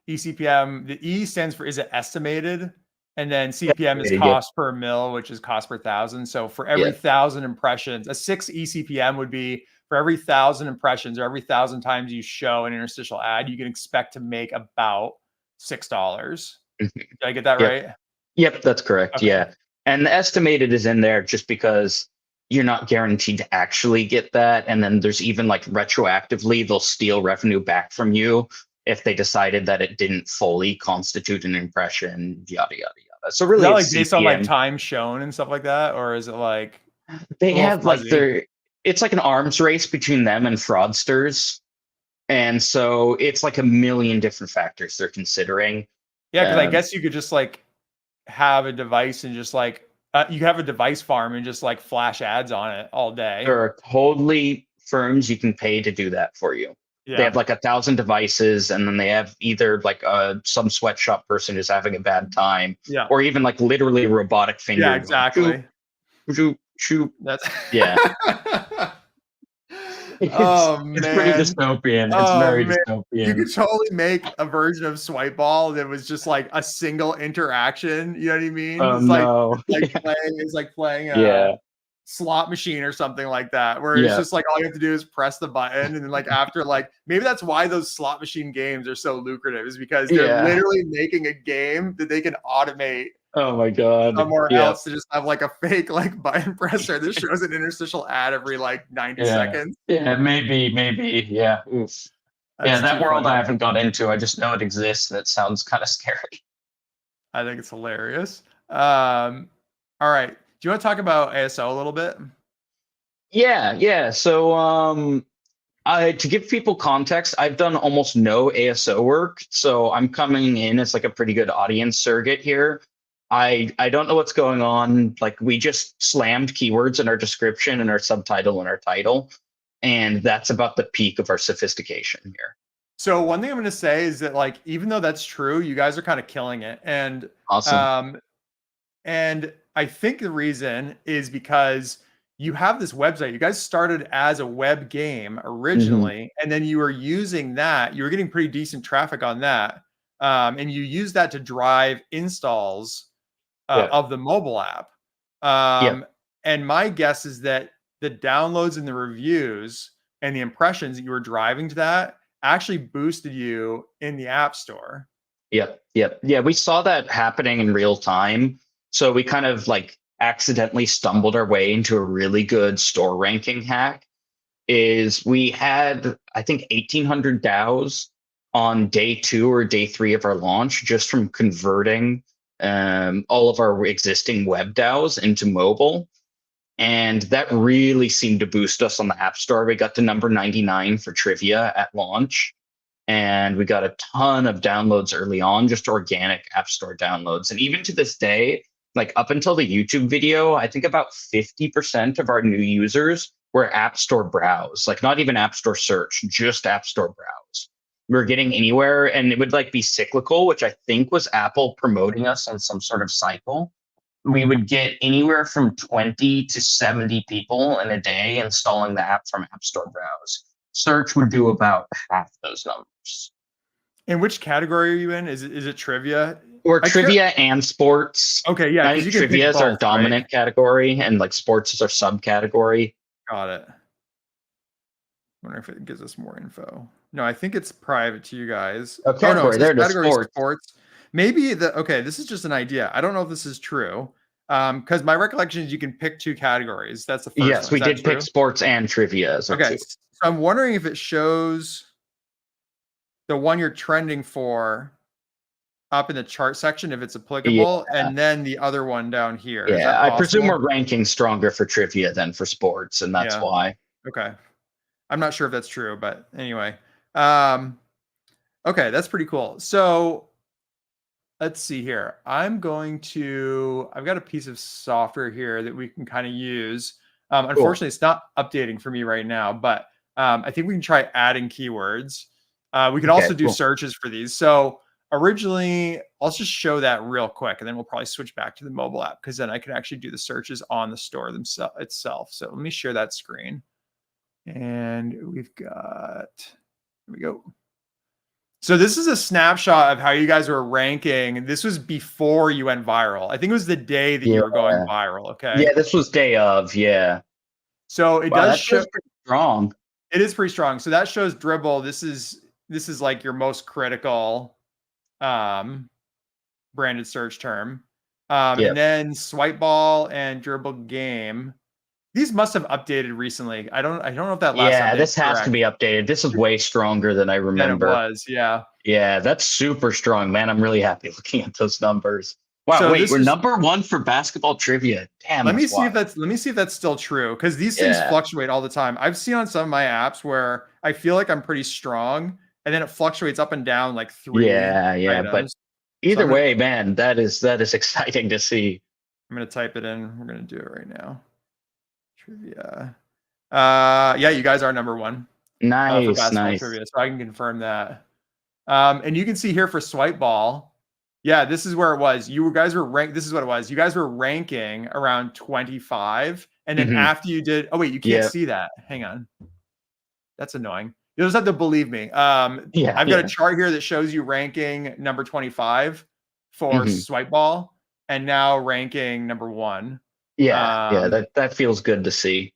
eCPM, the E stands for is it estimated? And then CPM is Estimated, cost per mil, which is cost per thousand. So for every yeah. 1,000 impressions, a 6 eCPM would be for every 1,000 impressions or every 1,000 times you show an interstitial ad, you can expect to make about $6. Mhm. Did I get that Yep. right? Yep, that's correct. Okay. Yeah. And the estimated is in there just because you're not guaranteed to actually get that. And then there's even like retroactively, they'll steal revenue back from you if they decided that it didn't fully constitute an impression, yada, yada, yada. So Is really, that like it's based on like CPM. time shown and stuff like that? Or is it like They a little have like fuzzy? it's like an arms race between them and fraudsters. And so it's like a million different factors they're considering. Yeah, because I Um, guess you could just like have a device and just like you have a device farm and just like flash ads on it all day. There are totally firms you can pay to do that for you. They Yeah. have like 1,000 devices, and then they have either like some sweatshop person who's having a bad time, Yeah. or even like literally a robotic finger. Yeah, going, exactly. shoot, shoot, shoot. That's Yeah. Oh It's pretty man. dystopian. It's Oh very man. You dystopian. could totally make a version of Swipe Ball that was just like a single interaction. You know what I mean? Oh no. It's like playing a Yeah. slot machine or something like that, where it's Yeah. just like all you have to do is press the button, and then like after like maybe that's why those slot machine games are so lucrative, is because they're Yeah. literally making a game that they can automate Oh my God. somewhere Yeah. else to just have like a fake like button presser that shows an interstitial ad every like 90 Yeah. seconds. Yeah, maybe. Yeah. Oof. Yeah, That's that too world I funny. haven't got into. I just know it exists, and it sounds kind of scary. I think it's hilarious. All right. Do you want to talk about ASO a little bit? Yeah. So to give people context, I've done almost no ASO work, so I'm coming in as like a pretty good audience surrogate here. I don't know what's going on. Like we just slammed keywords in our description and our subtitle and our title, and that's about the peak of our sophistication here. So one thing I'm going to say is that like even though that's true, you guys are kind of killing it, Awesome. and I think the reason is because you have this website. You guys started as a web game originally, and then you were using that. You were getting pretty decent traffic on that, and you use that to drive installs Yeah. of the mobile app. And my guess is that the downloads and the reviews and the impressions that you were driving to that actually boosted you in the App Store. Yeah, we saw that happening in real time. So we kind of like accidentally stumbled our way into a really good store ranking hack. Is we had, I think, 1,800 DAOs on day 2 or day 3 of our launch just from converting all of our existing web DAOs into mobile. And that really seemed to boost us on the App Store. We got to number 99 for trivia at launch. And we got a ton of downloads early on, just organic App Store downloads. And even to this day, like up until the YouTube video, I think about 50% of our new users were App Store browse, like not even App Store search, just App Store browse. We were getting anywhere, and it would like be cyclical, which I think was Apple promoting us on some sort of cycle. We would get anywhere from 20 to 70 people in a day installing the app from App Store browse. Search would do about half those numbers. And which category are you in? Is it trivia? Or trivia and sports. Okay, yeah, I because think you can trivia pick is our both, dominant right? category, and like sports is our subcategory. Got it. Wonder if it gives us more info. No, I think it's private to you guys. Oh, category. No, There it is, category sports. sports. Maybe okay, this is just an idea. I don't know if this is true. Because my recollection is you can pick 2 categories. That's the first one. Yes, we did pick sports and trivia as our Okay, two. so I'm wondering if it shows the one you're trending for up in the chart section, if it's applicable, and then the other one down here. Is that I presume possible? we're ranking stronger for trivia than for sports, and that's why. Okay. I'm not sure if that's true, but anyway. Okay, that's pretty cool. So let's see here. I've got a piece of software here that we can kind of use. Unfortunately, it's not updating for me right now, but I think we can try adding keywords. We can also do searches for these. So originally, I'll just show that real quick, and then we'll probably switch back to the mobile app because then I can actually do the searches on the store itself. So let me share that screen. And we've got, here we go. So this is a snapshot of how you guys were ranking. This was before you went viral. I think it was the day that you were going viral. Okay. Yeah, this was day of. Yeah. So it does show pretty strong. It is pretty strong. So that shows Dribble. This is like your most critical branded search term. And then Swipe Ball and Dribble Game. These must have updated recently. I don't know if that last update this has to be updated. This is way stronger than I remember. Than it was, yeah. Yeah, that's super strong, man. I'm really happy looking at those numbers. Wow, so wait, we're number 1 for basketball trivia. Damn. Let me see if that's still true, because these things fluctuate all the time. I've seen on some of my apps where I feel like I'm pretty strong, and then it fluctuates up and down like 3 items. But either way, man, that is exciting to see. I'm gonna type it in. We're gonna do it right now. Trivia. Yeah, you guys are number 1. Nice, for basketball nice. trivia, so I can confirm that. And you can see here for Swipe Ball, yeah, this is where it was. You guys were ranked. This is what it was. You guys were ranking around 25, and then after you did, oh wait, you can't see that. Hang on, that's annoying. You'll just have to believe me. I've got a chart here that shows you ranking number 25 for Swipe Ball, and now ranking number 1. That feels good to see.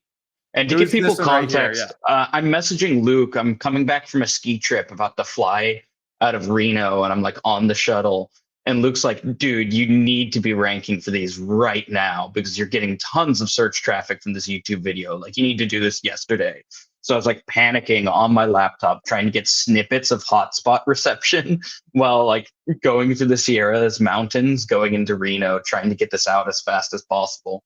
And to give people context, I'm messaging Luke. I'm coming back from a ski trip, about to fly out of Reno, and I'm like on the shuttle. And Luke's like, dude, you need to be ranking for these right now because you're getting tons of search traffic from this YouTube video. Like, you need to do this yesterday. So I was like panicking on my laptop trying to get snippets of hotspot reception while like going through the Sierras mountains, going into Reno, trying to get this out as fast as possible.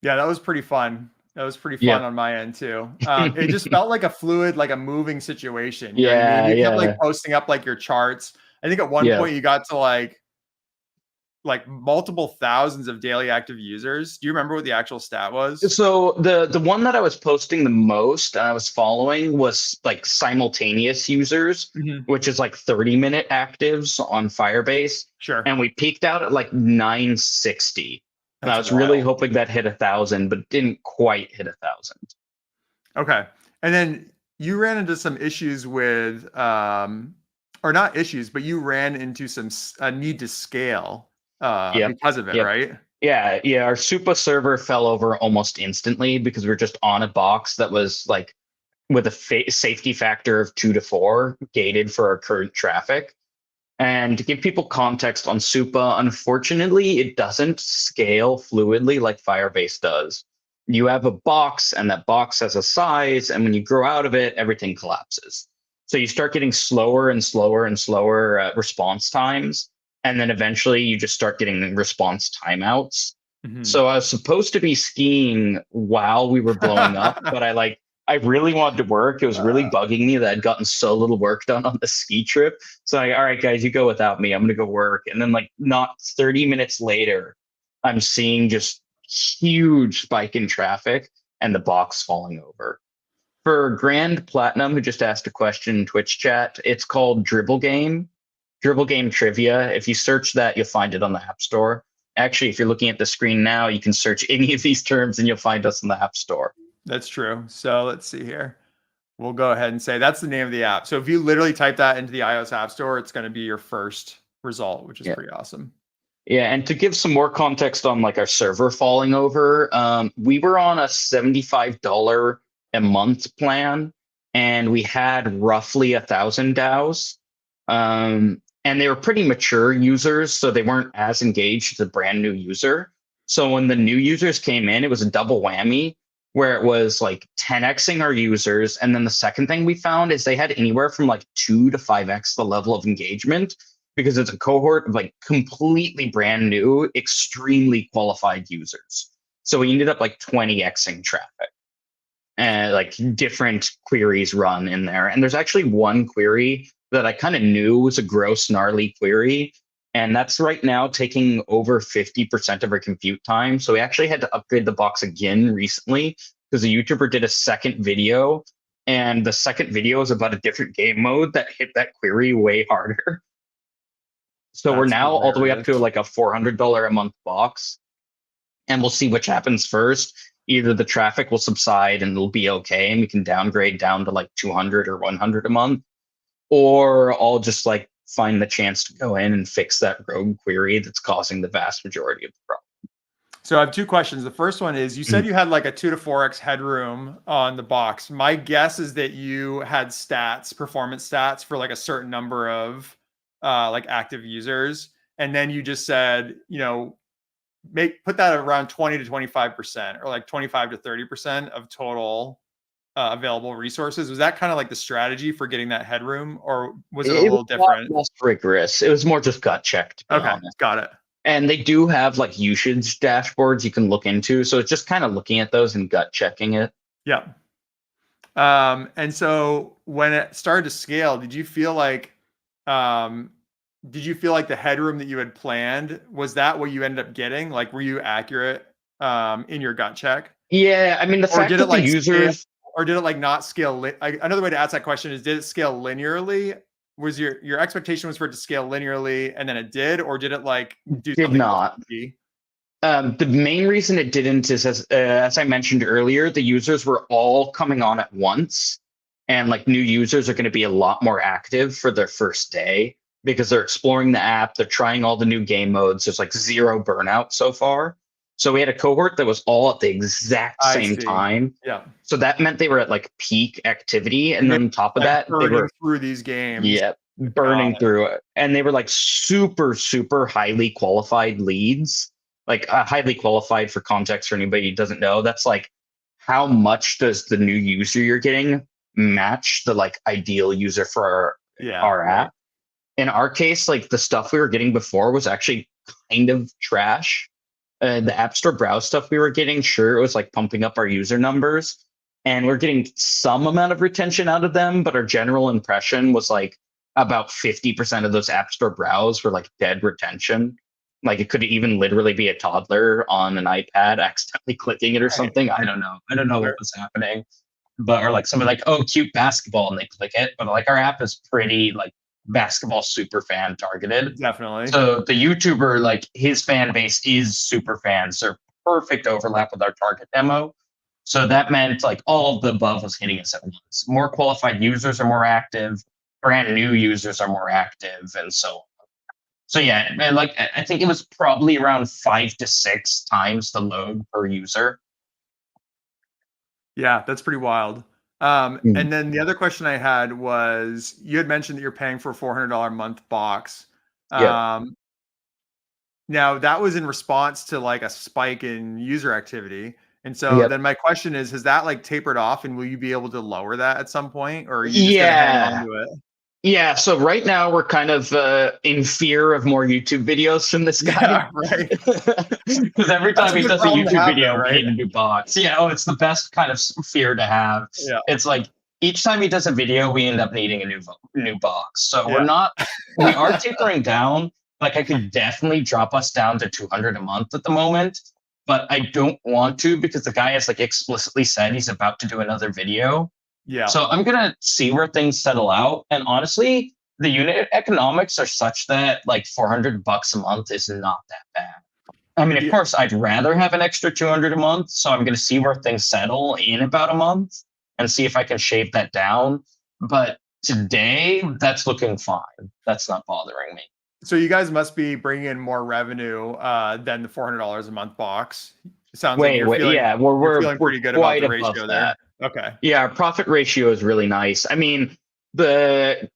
Yeah, that was pretty fun. That was pretty fun Yeah. on my end too. It just felt like a fluid, like a moving situation. You know what I Yeah, mean? You kept like yeah, posting up like your charts. I think at one yeah. point you got to like multiple thousands of daily active users. Do you remember what the actual stat was? So the one that I was posting the most and I was following was like simultaneous users, Mhm. which is like 30-minute actives on Firebase. Sure. And we peaked out at like 960. And I That's was really wild. hoping that hit 1,000, but didn't quite hit 1,000. Okay. And then you ran into some issues with, or not issues, but you ran into some need to scale Yep. because of it, Yep. right? Yeah, yeah. Our Supa server fell over almost instantly because we are just on a box that was like with a safety factor of 2 to 4 gated for our current traffic. And to give people context on Supa, unfortunately, it doesn't scale fluidly like Firebase does. You have a box, and that box has a size, and when you grow out of it, everything collapses. So you start getting slower and slower and slower response times, and then eventually you just start getting response timeouts. Mhm. So I was supposed to be skiing while we were blowing up, but I really wanted to work. It was really bugging me that I'd gotten so little work done on the ski trip. So I, all right, guys, you go without me. I'm gonna go work. And then like not 30 minutes later, I'm seeing just huge spike in traffic and the box falling over. For Grand Platinum, who just asked a question in Twitch chat, it's called Dribble Game. Dribble Game Trivia. If you search that, you'll find it on the App Store. Actually, if you're looking at the screen now, you can search any of these terms and you'll find us in the App Store. That's true. So let's see here. We'll go ahead and say that's the name of the app. So if you literally type that into the iOS App Store, it's going to be your first result, which is Yeah. pretty awesome. Yeah, and to give some more context on like our server falling over, we were on a $75 a month plan, and we had roughly 1,000 DAOs, and they were pretty mature users, so they weren't as engaged as a brand new user. So when the new users came in, it was a double whammy, where it was like 10xing our users, and then the second thing we found is they had anywhere from like 2 to 5x the level of engagement, because it's a cohort of like completely brand new, extremely qualified users. So we ended up like 20xing traffic and like different queries run in there. And there's actually one query that I kind of knew was a gross, gnarly query. And that's right now taking over 50% of our compute time. So we actually had to upgrade the box again recently because a YouTuber did a second video. And the second video is about a different game mode that hit that query way harder. So we're That's now all the way up to hilarious. like a $400 a month box, and we'll see which happens first. Either the traffic will subside and it'll be okay, and we can downgrade down to like 200 or 100 a month, or I'll just like find the chance to go in and fix that rogue query that's causing the vast majority of the problem. So I have two questions. The first one is, you said you had like a 2 to 4x headroom on the box. My guess is that you had stats, performance stats for like a certain number of like active users. And then you just said, you know, put that around 20 to 25% or like 25 to 30% of total available resources. Was that kind of like the strategy for getting that headroom, or was it a It was little a lot different? less rigorous. It was more just gut check, to be Okay, honest. got it. And they do have like usage dashboards you can look into. So it's just kind of looking at those and gut checking it. Yeah. And so when it started to scale, did you feel like the headroom that you had planned, was that what you ended up getting? Like, were you accurate in your gut check? Yeah, I mean, the Or fact did it that the like scale, users or did it like not scale? Another way to ask that question is, did it scale linearly? Was your expectation was for it to scale linearly and then it did, or did it like do did something else not. funky? The main reason it didn't is, as I mentioned earlier, the users were all coming on at once, and like new users are going to be a lot more active for their first day because they're exploring the app, they're trying all the new game modes. There's like zero burnout so far. So we had a cohort that was all at the exact I same see. time. Yeah. So that meant they were at like peak activity, and And they then on top of like that, they burning were through these games. yeah, Got burning through it. And they were like super, super highly qualified leads. Like highly qualified, for context for anybody who doesn't know, that's like how much does the new user you're getting match the like ideal user for our right. app? In our case, like the stuff we were getting before was actually kind of trash. The App Store browse stuff we were getting, sure, it was like pumping up our user numbers, and we're getting some amount of retention out of them, but our general impression was like about 50% of those App Store browse were like dead retention. Like it could even literally be a toddler on an iPad accidentally clicking it or Right. something. I don't know. I don't know what was happening. But or like somebody like, oh, cute basketball, and they click it. But like our app is pretty like basketball super fan targeted. Definitely. So the YouTuber, like his fan base is super fans. They're perfect overlap with our target demo. So that meant like all of the above was hitting us at once. More qualified users are more active, brand new users are more active, and so on. So yeah, and like I think it was probably around 5 to 6 times the load per user. Yeah, that's pretty wild. And then the other question I had was, you had mentioned that you're paying for a $400 a month box. Yeah. Now that was in response to like a spike in user activity. And so Yep. then my question is, has that like tapered off, and will you be able to lower that at some point, or are you just gonna hang on Yeah. to it? Yeah, so right now we're kind of in fear of more YouTube videos from this guy. Yeah, right. Because every That's time a he good does a problem to YouTube have, video, though, we right? need a new box. Yeah, oh, it's the best kind of fear to have. Yeah. It's like each time he does a video, we end up needing a new box. So Yeah. we are tapering down. Like I could definitely drop us down to 200 a month at the moment, but I don't want to because the guy has like explicitly said he's about to do another video. Yeah. So I'm gonna see where things settle out. And honestly, the unit economics are such that like $400 a month is not that bad. I mean, of Yeah. course, I'd rather have an extra 200 a month. So I'm gonna see where things settle in about a month and see if I can shave that down. But today, that's looking fine. That's not bothering me. So you guys must be bringing in more revenue than the $400 a month box. It sounds like Wait, yeah, you're feeling we're pretty good about quite the above ratio there. that. Okay. Yeah, our profit ratio is really nice. I mean, the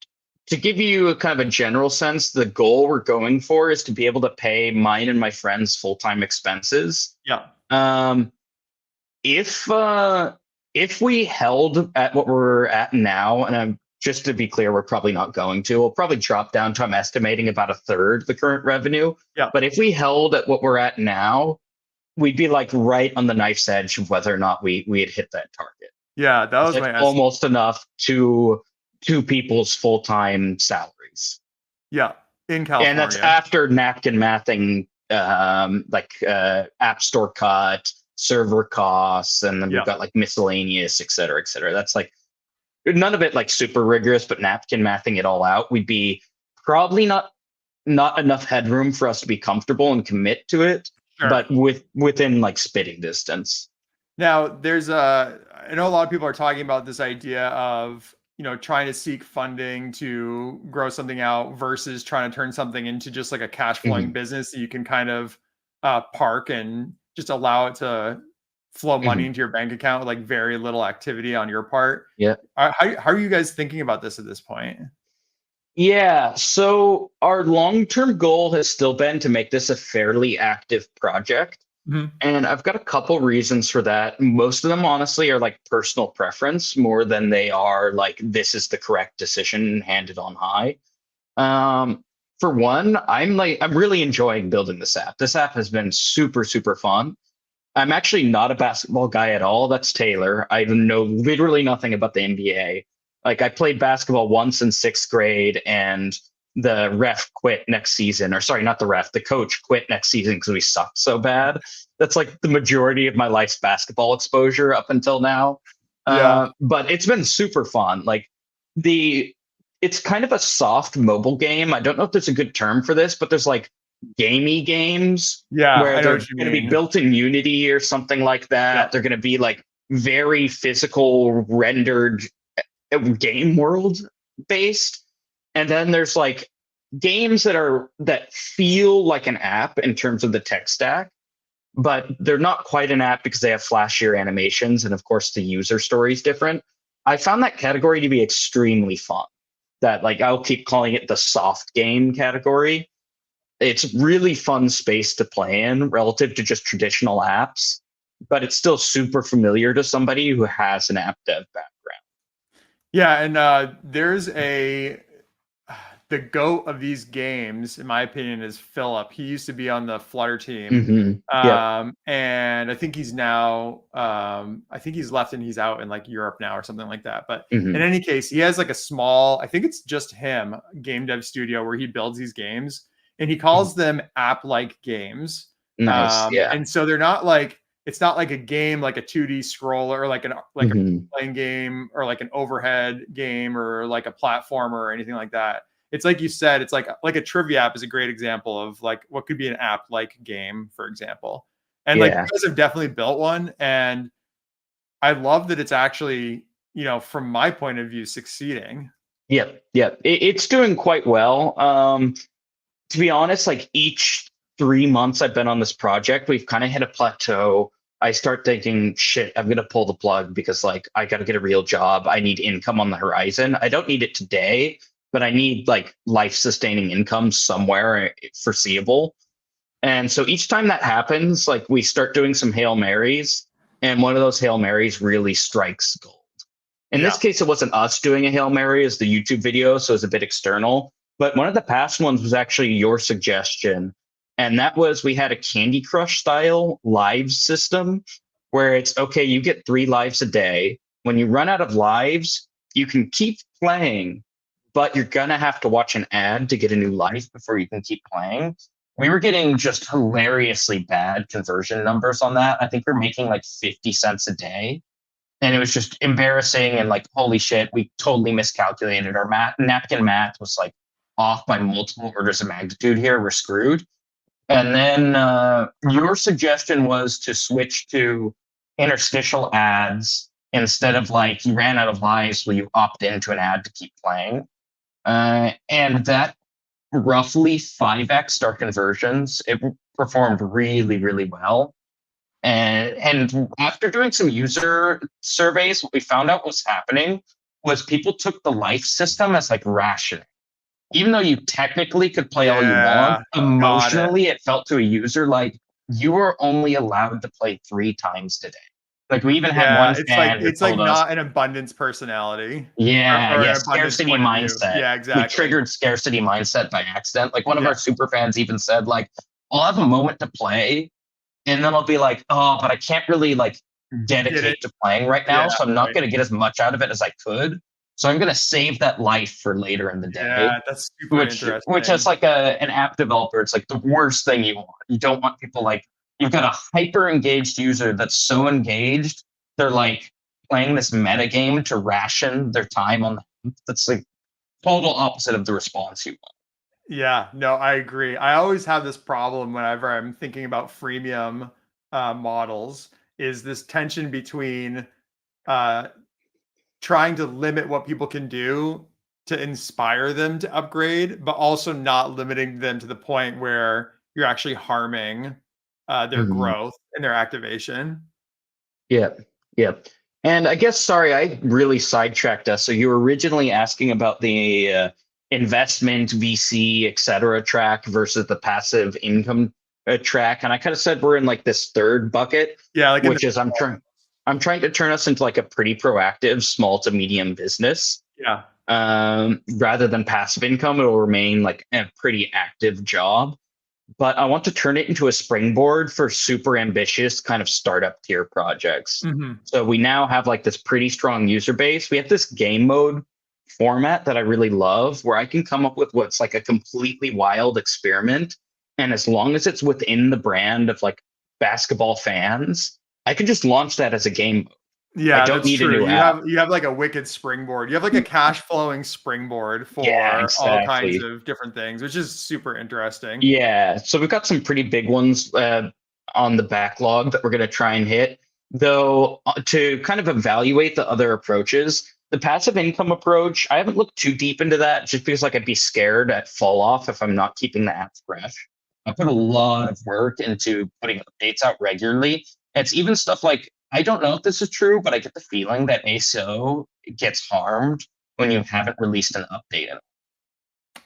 to give you a kind of a general sense, the goal we're going for is to be able to pay mine and my friends' full-time expenses. Yeah. Um, if we held at what we're at now, and I'm just to be clear, we're probably not going to. We'll probably drop down to I'm estimating about a third the current revenue. Yeah. But if we held at what we're at now, we'd be like right on the knife's edge of whether or not we had hit that target. Yeah, that was It's my almost enough to two people's full-time salaries. Yeah, in California. And that's after napkin mathing, app store cut, server costs, and then we've got like miscellaneous, et cetera, et cetera. That's like none of it like super rigorous, but napkin mathing it all out, we'd be probably not enough headroom for us to be comfortable and commit to it, but within like spitting distance. Now, I know a lot of people are talking about this idea of, trying to seek funding to grow something out versus trying to turn something into just like a cash flowing business that you can kind of park and just allow it to flow money into your bank account with like very little activity on your part. Yeah. How are you guys thinking about this at this point? Yeah, so our long-term goal has still been to make this a fairly active project. And I've got a couple reasons for that. Most of them, honestly, are like personal preference more than they are like this is the correct decision handed on high. For one, I'm really enjoying building this app. This app has been super, super fun. I'm actually not a basketball guy at all. That's Taylor. I know literally nothing about the NBA. Like I played basketball once in 6th grade, and the ref quit next season, or sorry, not the ref, the coach quit next season because we sucked so bad. That's like the majority of my life's basketball exposure up until now. Yeah. But it's been super fun. Like it's kind of a soft mobile game. I don't know if there's a good term for this, but there's like gamey games where they're going to be built in Unity or something like that. Yeah. They're going to be like very physical rendered game world based. And then there's like games that feel like an app in terms of the tech stack, but they're not quite an app because they have flashier animations. And of course, the user story is different. I found that category to be extremely fun. That like I'll keep calling it the soft game category. It's really fun space to play in relative to just traditional apps. but it's still super familiar to somebody who has an app dev background. Yeah, and there's the GOAT of these games, in my opinion, is Philip. He used to be on the Flutter team. Yep. And I think he's now I think he's left and he's out in like Europe now or something like that. But in any case, he has like a small, I think it's just him, game dev studio where he builds these games, and he calls them app-like games. Nice. Yeah. And so they're not like, it's not like a game like a 2D scroller or like a playing game or like an overhead game or like a platformer or anything like that. It's like you said, it's like a trivia app is a great example of like what could be an app like game, for example. And like you guys have definitely built one, and I love that it's actually, you know, from my point of view, succeeding. Yep. It's doing quite well. To be honest, like each 3 months I've been on this project, we've kind of hit a plateau. I start thinking, shit, I'm going to pull the plug because like I got to get a real job. I need income on the horizon. I don't need it today, but I need like life sustaining income somewhere foreseeable. And so each time that happens, like we start doing some Hail Marys, and one of those Hail Marys really strikes gold. In this case, it wasn't us doing a Hail Mary as the YouTube video, so it's a bit external. But one of the past ones was actually your suggestion. And that was, we had a Candy Crush style live system where it's, okay, you get 3 lives a day. When you run out of lives, you can keep playing, but you're going to have to watch an ad to get a new life before you can keep playing. We were getting just hilariously bad conversion numbers on that. I think we're making like 50 cents a day. And it was just embarrassing and like, holy shit, we totally miscalculated. Our napkin math was like off by multiple orders of magnitude here. We're screwed. And then your suggestion was to switch to interstitial ads instead of like you ran out of lives where you opt into an ad to keep playing. And that roughly 5x our conversions. It performed really, really well. And after doing some user surveys, what we found out was happening was people took the life system as like rationing. Even though you technically could play all you want, emotionally it felt to a user like you were only allowed to play 3 times today. Like we even had one fan who it's like told us, not an abundance personality. yeah, An abundance scarcity point of view. mindset. Yeah, exactly. We triggered scarcity mindset by accident. Like one of our super fans even said, like, I'll have a moment to play, and then I'll be like, oh, but I can't really like dedicate to playing right now, so I'm not going to get as much out of it as I could. So I'm going to save that life for later in the day. Yeah, that's super interesting. Which as like an app developer, it's like the worst thing you want. You don't want people like, you've got a hyper engaged user that's so engaged, they're like playing this meta game to ration their time on the, that's like total opposite of the response you want. Yeah, no, I agree. I always have this problem whenever I'm thinking about freemium models, is this tension between trying to limit what people can do to inspire them to upgrade, but also not limiting them to the point where you're actually harming their growth and their activation. Yep. And I guess, sorry, I really sidetracked us. So you were originally asking about the investment, VC, et cetera track versus the passive income track. And I kind of said we're in like this third bucket, which is I'm trying to turn us into like a pretty proactive small to medium business. Yeah. Rather than passive income, it'll remain like a pretty active job. But I want to turn it into a springboard for super ambitious kind of startup tier projects. So we now have like this pretty strong user base. We have this game mode format that I really love where I can come up with what's like a completely wild experiment. And as long as it's within the brand of like basketball fans, I can just launch that as a game mode. Yeah, I don't need a new app. You have like a wicked springboard. You have like a cash flowing springboard for all kinds of different things, which is super interesting. Yeah, so we've got some pretty big ones on the backlog that we're going to try and hit. Though to kind of evaluate the other approaches, the passive income approach, I haven't looked too deep into that just because like I'd be scared at fall off if I'm not keeping the app fresh. I put a lot of work into putting updates out regularly. It's even stuff like, I don't know if this is true, but I get the feeling that ASO gets harmed when you haven't released an update.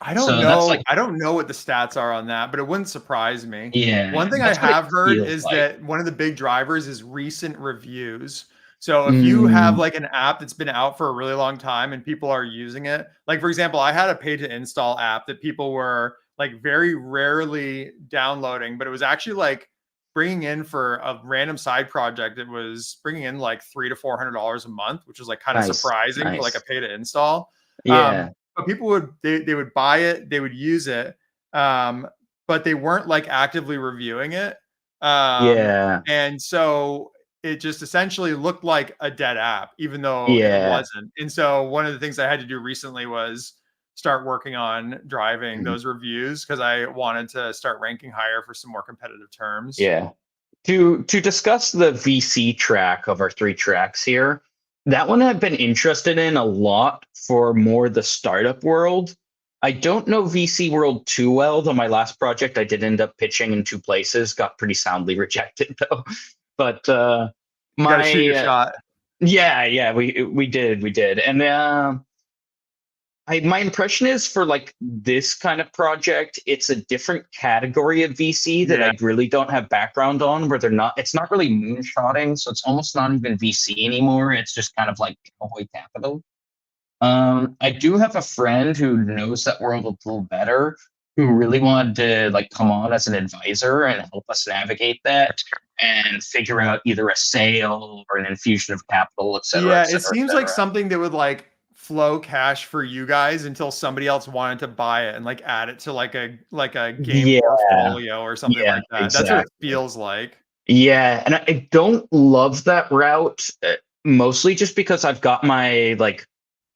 I don't So that's know. like, I don't know what the stats are on that, but it wouldn't surprise me. yeah, One thing I that's what it have heard feels is like. that one of the big drivers is recent reviews. So if you have Mm, like an app that's been out for a really long time and people are using it, like for example, I had a pay to install app that people were like very rarely downloading, but it was actually like bringing in for a random side project. It was bringing in like $300 to $400 a month, which was like kind of nice, surprising for like a nice. pay to install. Yeah, But people would they would buy it, they would use it, but they weren't like actively reviewing it. yeah, And so it just essentially looked like a dead app, even though it yeah. wasn't. And so one of the things I had to do recently was start working on driving Mhm. those reviews because I wanted to start ranking higher for some more competitive terms. Yeah. To discuss the VC track of our three tracks here, that one I've been interested in a lot for more the startup world. I don't know VC world too well, though my last project I did end up pitching in two places, got pretty soundly rejected though. But You got to shoot my your shot. yeah, we did. And my impression is for like this kind of project, it's a different category of VC that Yeah. I really don't have background on, where it's not really moonshotting, so it's almost not even VC anymore. It's just kind of like cowboy capital. I do have a friend who knows that world a little better, who really wanted to like come on as an advisor and help us navigate that and figure out either a sale or an infusion of capital, et cetera, Yeah, et it cetera, et seems like cetera. something that would like flow cash for you guys until somebody else wanted to buy it and like add it to like a game Yeah, portfolio or something yeah, like that. That's what it exactly. feels like. Yeah, and I don't love that route, mostly just because I've got my like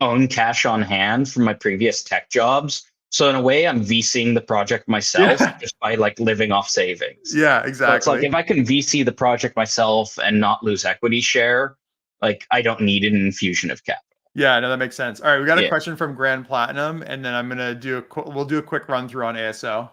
own cash on hand from my previous tech jobs. So in a way, I'm VCing the project myself Yeah. just by like living off savings. Yeah, So it's like exactly. if I can VC the project myself and not lose equity share, like I don't need an infusion of capital. Yeah, no, that makes sense. All right, we got a Yeah. question from Grand Platinum, and then I'm gonna we'll do a quick run through on ASO.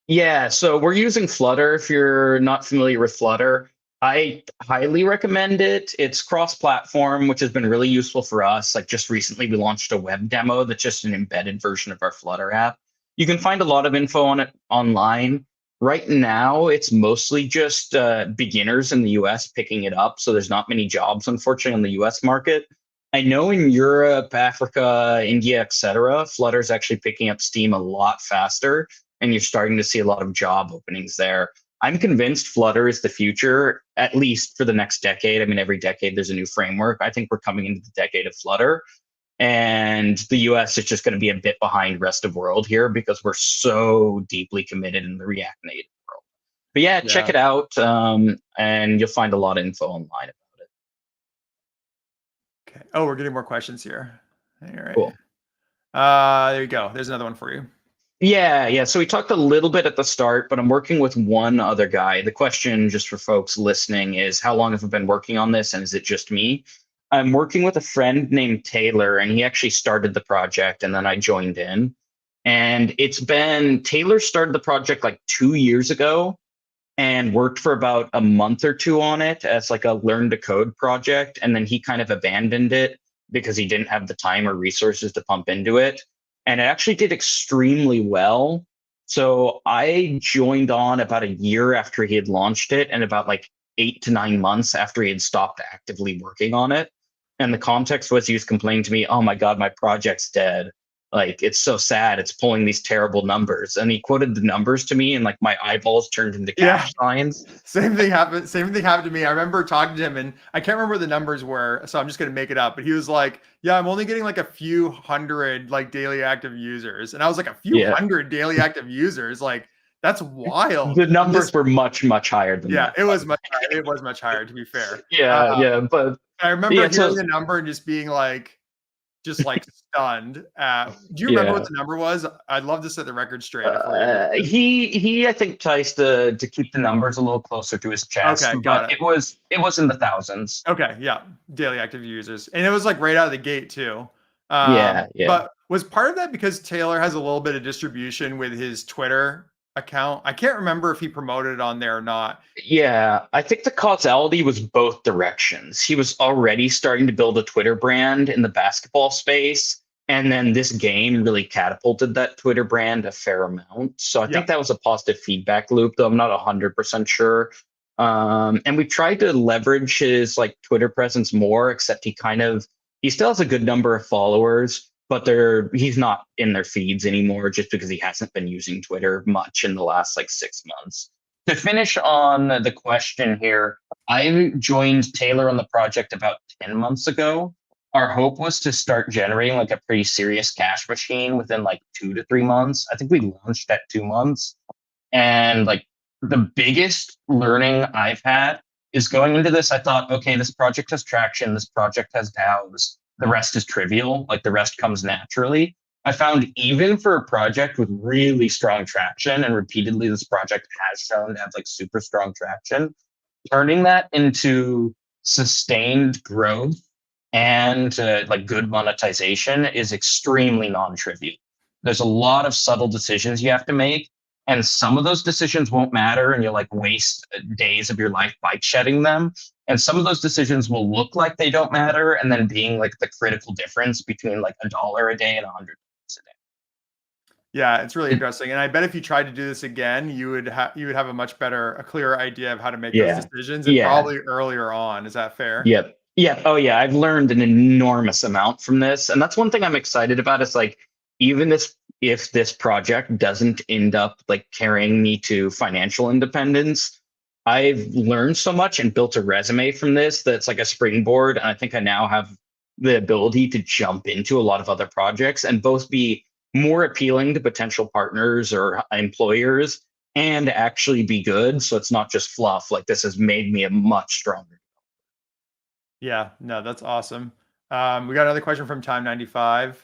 Yeah, so we're using Flutter. If you're not familiar with Flutter, I highly recommend it. It's cross-platform, which has been really useful for us. Like just recently, we launched a web demo that's just an embedded version of our Flutter app. You can find a lot of info on it online. Right now, it's mostly just beginners in the US picking it up. So there's not many jobs, unfortunately, on the US market. I know in Europe, Africa, India, etc., Flutter's actually picking up steam a lot faster and you're starting to see a lot of job openings there. I'm convinced Flutter is the future, at least for the next decade. I mean, every decade there's a new framework. I think we're coming into the decade of Flutter, and the US is just going to be a bit behind rest of world here because we're so deeply committed in the React Native world. But yeah, check Yeah. it out, and you'll find a lot of info online about it. Okay. Oh, we're getting more questions here. All right. Cool. There you go. There's another one for you. Yeah. So we talked a little bit at the start, but I'm working with one other guy. The question, just for folks listening, is how long have I been working on this, and is it just me? I'm working with a friend named Taylor, and he actually started the project, and then I joined in. And Taylor started the project like 2 years ago and worked for about a month or two on it as like a learn to code project. And then he kind of abandoned it because he didn't have the time or resources to pump into it. And it actually did extremely well. So I joined on about a year after he had launched it and about like 8 to 9 months after he had stopped actively working on it. And the context was he was complaining to me, "Oh my God, my project's dead. Like it's so sad. It's pulling these terrible numbers." And he quoted the numbers to me, and like my eyeballs turned into Yeah. cash signs. Same thing happened. Same thing happened to me. I remember talking to him, and I can't remember what the numbers were, so I'm just gonna make it up. But he was like, "Yeah, I'm only getting like a few hundred like daily active users," and I was like, "A few Yeah, hundred daily active users? Like that's wild." the And this, numbers were much higher than yeah, that. it was much higher to be fair. Yeah, but I remember yeah, hearing so the number and just being like, just like stunned. Do you remember what yeah. the number was? I'd love to set the record straight if we're able to. He I think tries to keep the numbers a little closer to his chest, Okay, but got it. it was in the thousands. Okay, yeah, daily active users, and it was like right out of the gate too. Yeah. But was part of that because Taylor has a little bit of distribution with his Twitter account? I can't remember if he promoted it on there or not. Yeah, I think the causality was both directions. He was already starting to build a Twitter brand in the basketball space, And then this game really catapulted that Twitter brand a fair amount. So I Yeah. think that was a positive feedback loop, though I'm not 100% sure. And we tried to leverage his like Twitter presence more, except he still has a good number of followers, but he's not in their feeds anymore just because he hasn't been using Twitter much in the last like 6 months. To finish on the question here, I joined Taylor on the project about 10 months ago. Our hope was to start generating like a pretty serious cash machine within like 2 to 3 months. I think we launched at 2 months. And like the biggest learning I've had is going into this. I thought, okay, this project has traction. This project has DAOs. The rest is trivial. Like the rest comes naturally. I found even for a project with really strong traction, and repeatedly this project has shown to have like super strong traction, turning that into sustained growth and like good monetization is extremely non-trivial. There's a lot of subtle decisions you have to make, and some of those decisions won't matter, and you'll like waste days of your life bike shedding them. And some of those decisions will look like they don't matter, and then being like the critical difference between like $1 a day and $100 a day. Yeah, it's really interesting. And I bet if you tried to do this again, you would have a clearer idea of how to make those decisions, and probably earlier on. Is that fair? Yep. Yeah. Oh yeah. I've learned an enormous amount from this. And that's one thing I'm excited about. Is like, even if this project doesn't end up like carrying me to financial independence, I've learned so much and built a resume from this that's like a springboard. And I think I now have the ability to jump into a lot of other projects and both be more appealing to potential partners or employers and actually be good. So it's not just fluff. Like this has made me a much stronger. Yeah, no, that's awesome. We got another question from Time95.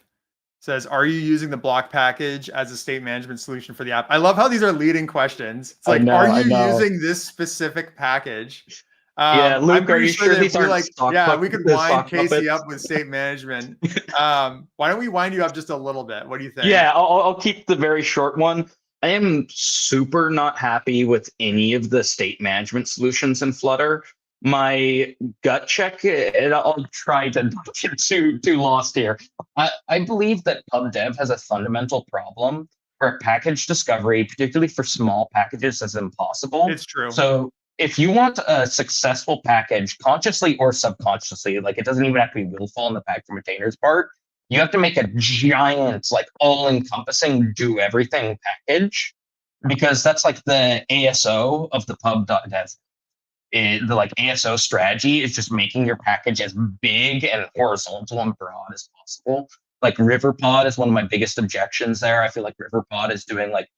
Says, are you using the block package as a state management solution for the app? I love how these are leading questions. It's like, are you using this specific package? Yeah, Luke, I'm pretty sure these aren't like, we could wind Casey up with state management. Why don't we wind you up just a little bit? What do you think? Yeah, I'll keep the very short one. I am super not happy with any of the state management solutions in Flutter. My gut check, and I'll try to not get too lost here. I believe that PubDev has a fundamental problem where package discovery, particularly for small packages, is impossible. It's true. So if you want a successful package, consciously or subconsciously, like it doesn't even have to be willful on the package maintainer's part, you have to make a giant, like all-encompassing do everything package, because that's like the ASO of the pub.dev. The like ASO strategy is just making your package as big and horizontal and broad as possible. Like RiverPod is one of my biggest objections there. I feel like RiverPod is doing like,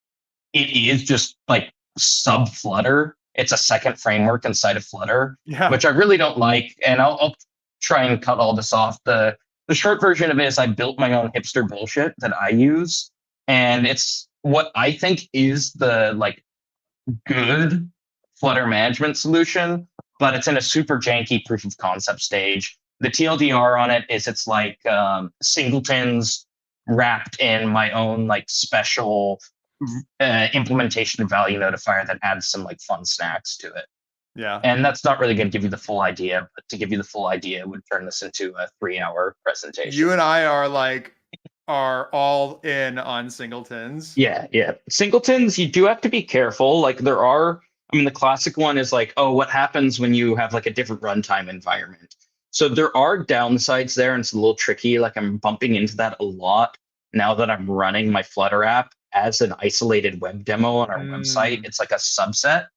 it is just like sub Flutter. It's a second framework inside of Flutter, which I really don't like. And I'll try and cut all this off. The short version of it is I built my own hipster bullshit that I use. And it's what I think is the like good Flutter management solution, but it's in a super janky proof of concept stage. The TLDR on it is it's like singletons wrapped in my own like special implementation of value notifier that adds some like fun snacks to it. Yeah. And that's not really going to give you the full idea, but to give you the full idea would turn this into a 3-hour presentation. You and I are all in on singletons. Yeah. Singletons, you do have to be careful. Like the classic one is like, oh, what happens when you have like a different runtime environment? So there are downsides there, and it's a little tricky. Like I'm bumping into that a lot now that I'm running my Flutter app as an isolated web demo on our website. It's like a subset,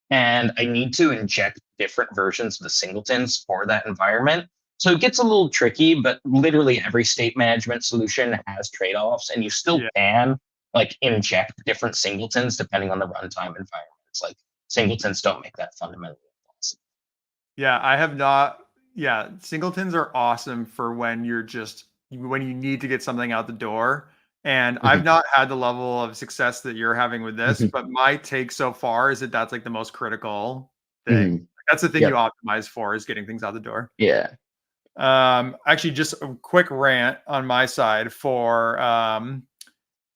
and I need to inject different versions of the singletons for that environment. So it gets a little tricky, but literally every state management solution has trade-offs, and you still can like inject different singletons depending on the runtime environment. It's like singletons don't make that fundamentally possible. Yeah, I have not. Yeah, singletons are awesome for when you need to get something out the door. And I've not had the level of success that you're having with this, but my take so far is that that's like the most critical thing. That's the thing you optimize for, is getting things out the door. Yeah. Actually, just a quick rant on my side for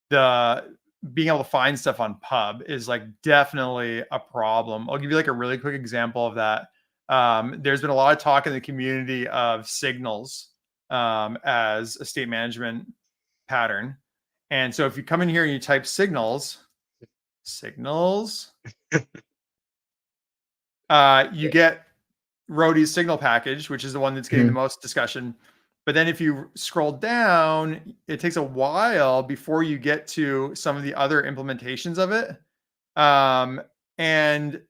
the being able to find stuff on Pub is like definitely a problem. I'll give you like a really quick example of that. There's been a lot of talk in the community of signals as a state management pattern. And so if you come in here and you type signals, you get Rhody's signal package, which is the one that's getting the most discussion. But then if you scroll down, it takes a while before you get to some of the other implementations of it. And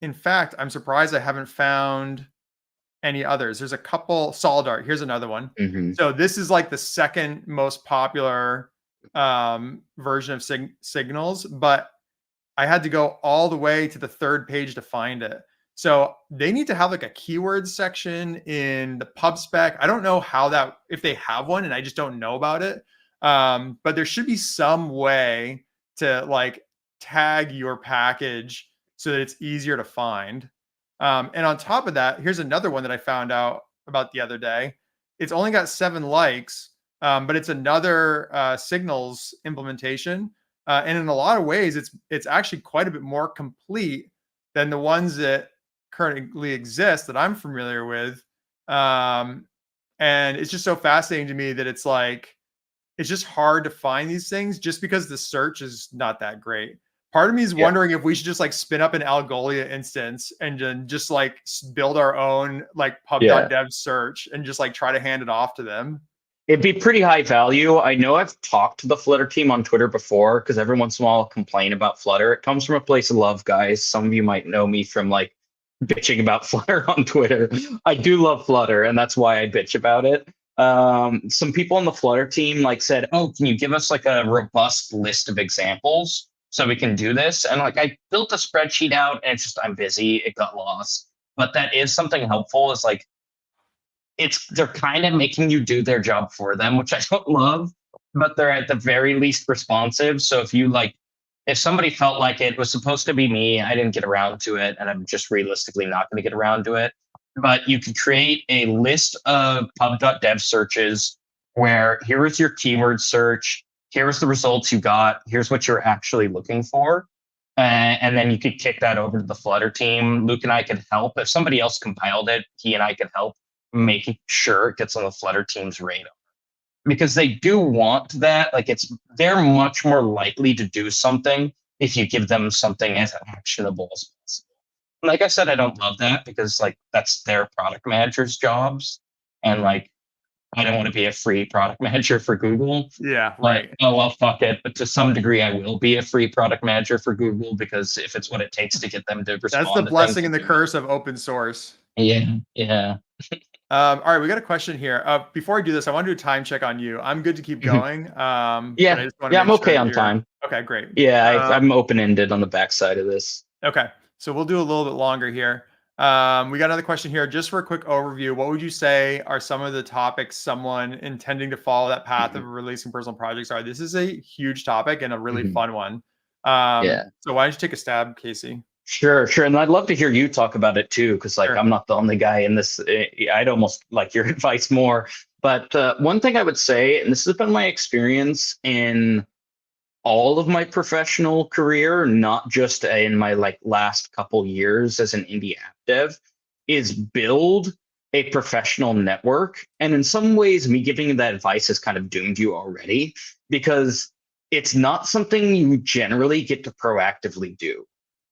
in fact, I'm surprised I haven't found any others. There's a couple. SolidArt, here's another one. So this is like the second most popular version of signals, but I had to go all the way to the third page to find it. So they need to have like a keyword section in the pub spec. I don't know how that, if they have one, and I just don't know about it. But there should be some way to like tag your package so that it's easier to find. And on top of that, here's another one that I found out about the other day. It's only got 7 likes, but it's another signals implementation. And in a lot of ways, it's actually quite a bit more complete than the ones that currently exist that I'm familiar with. And it's just so fascinating to me that it's like, it's just hard to find these things just because the search is not that great. Part of me is wondering if we should just like spin up an Algolia instance and then just like build our own like pub.dev search and just like try to hand it off to them. It'd be pretty high value. I know I've talked to the Flutter team on Twitter before because every once in a while I'll complain about Flutter. It comes from a place of love, guys. Some of you might know me from like bitching about Flutter on Twitter. I do love Flutter, and that's why I bitch about it. Some people on the Flutter team like said, "Oh, can you give us like a robust list of examples so we can do this?" And like I built a spreadsheet out, and it's just I'm busy. It got lost. But that is something helpful. Is like they're kind of making you do their job for them, which I don't love, but they're at the very least responsive. So if somebody felt like it was supposed to be me, I didn't get around to it, and I'm just realistically not going to get around to it. But you could create a list of pub.dev searches where here is your keyword search, here's the results you got, here's what you're actually looking for. And then you could kick that over to the Flutter team. Luke and I could help. If somebody else compiled it, he and I could help making sure it gets on the Flutter team's radar, because they do want that. Like they're much more likely to do something if you give them something as actionable as possible. And like I said, I don't love that because like that's their product manager's jobs, and like I don't want to be a free product manager for Google. Yeah, right. Like, oh well, fuck it. But to some degree, I will be a free product manager for Google because if it's what it takes to get them to respond. That's the blessing and the curse of open source. Yeah. All right, we got a question here. Before I do this, I want to do a time check on you. I'm good to keep going. I'm okay on time. Okay, great. Yeah, I'm open-ended on the backside of this. Okay, so we'll do a little bit longer here. We got another question here. Just for a quick overview, what would you say are some of the topics someone intending to follow that path of releasing personal projects are? This is a huge topic and a really fun one. So why don't you take a stab, Casey? Sure. And I'd love to hear you talk about it too, because like I'm not the only guy in this. I'd almost like your advice more. But one thing I would say, and this has been my experience in all of my professional career, not just in my like last couple years as an indie app dev, is build a professional network. And in some ways, me giving you that advice has kind of doomed you already, because it's not something you generally get to proactively do.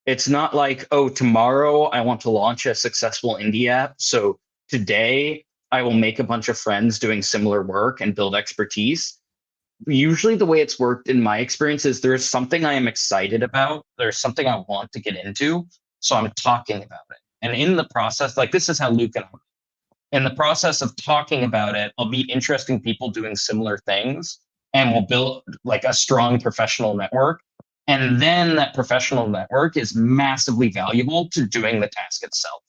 It's not like, oh, tomorrow I want to launch a successful indie app, so today I will make a bunch of friends doing similar work and build expertise. Usually the way it's worked in my experience is there's something I am excited about. There's something I want to get into. So I'm talking about it. And in the process, like this is how Luke and I, in the process of talking about it, I'll meet interesting people doing similar things, and we'll build like a strong professional network. And then that professional network is massively valuable to doing the task itself.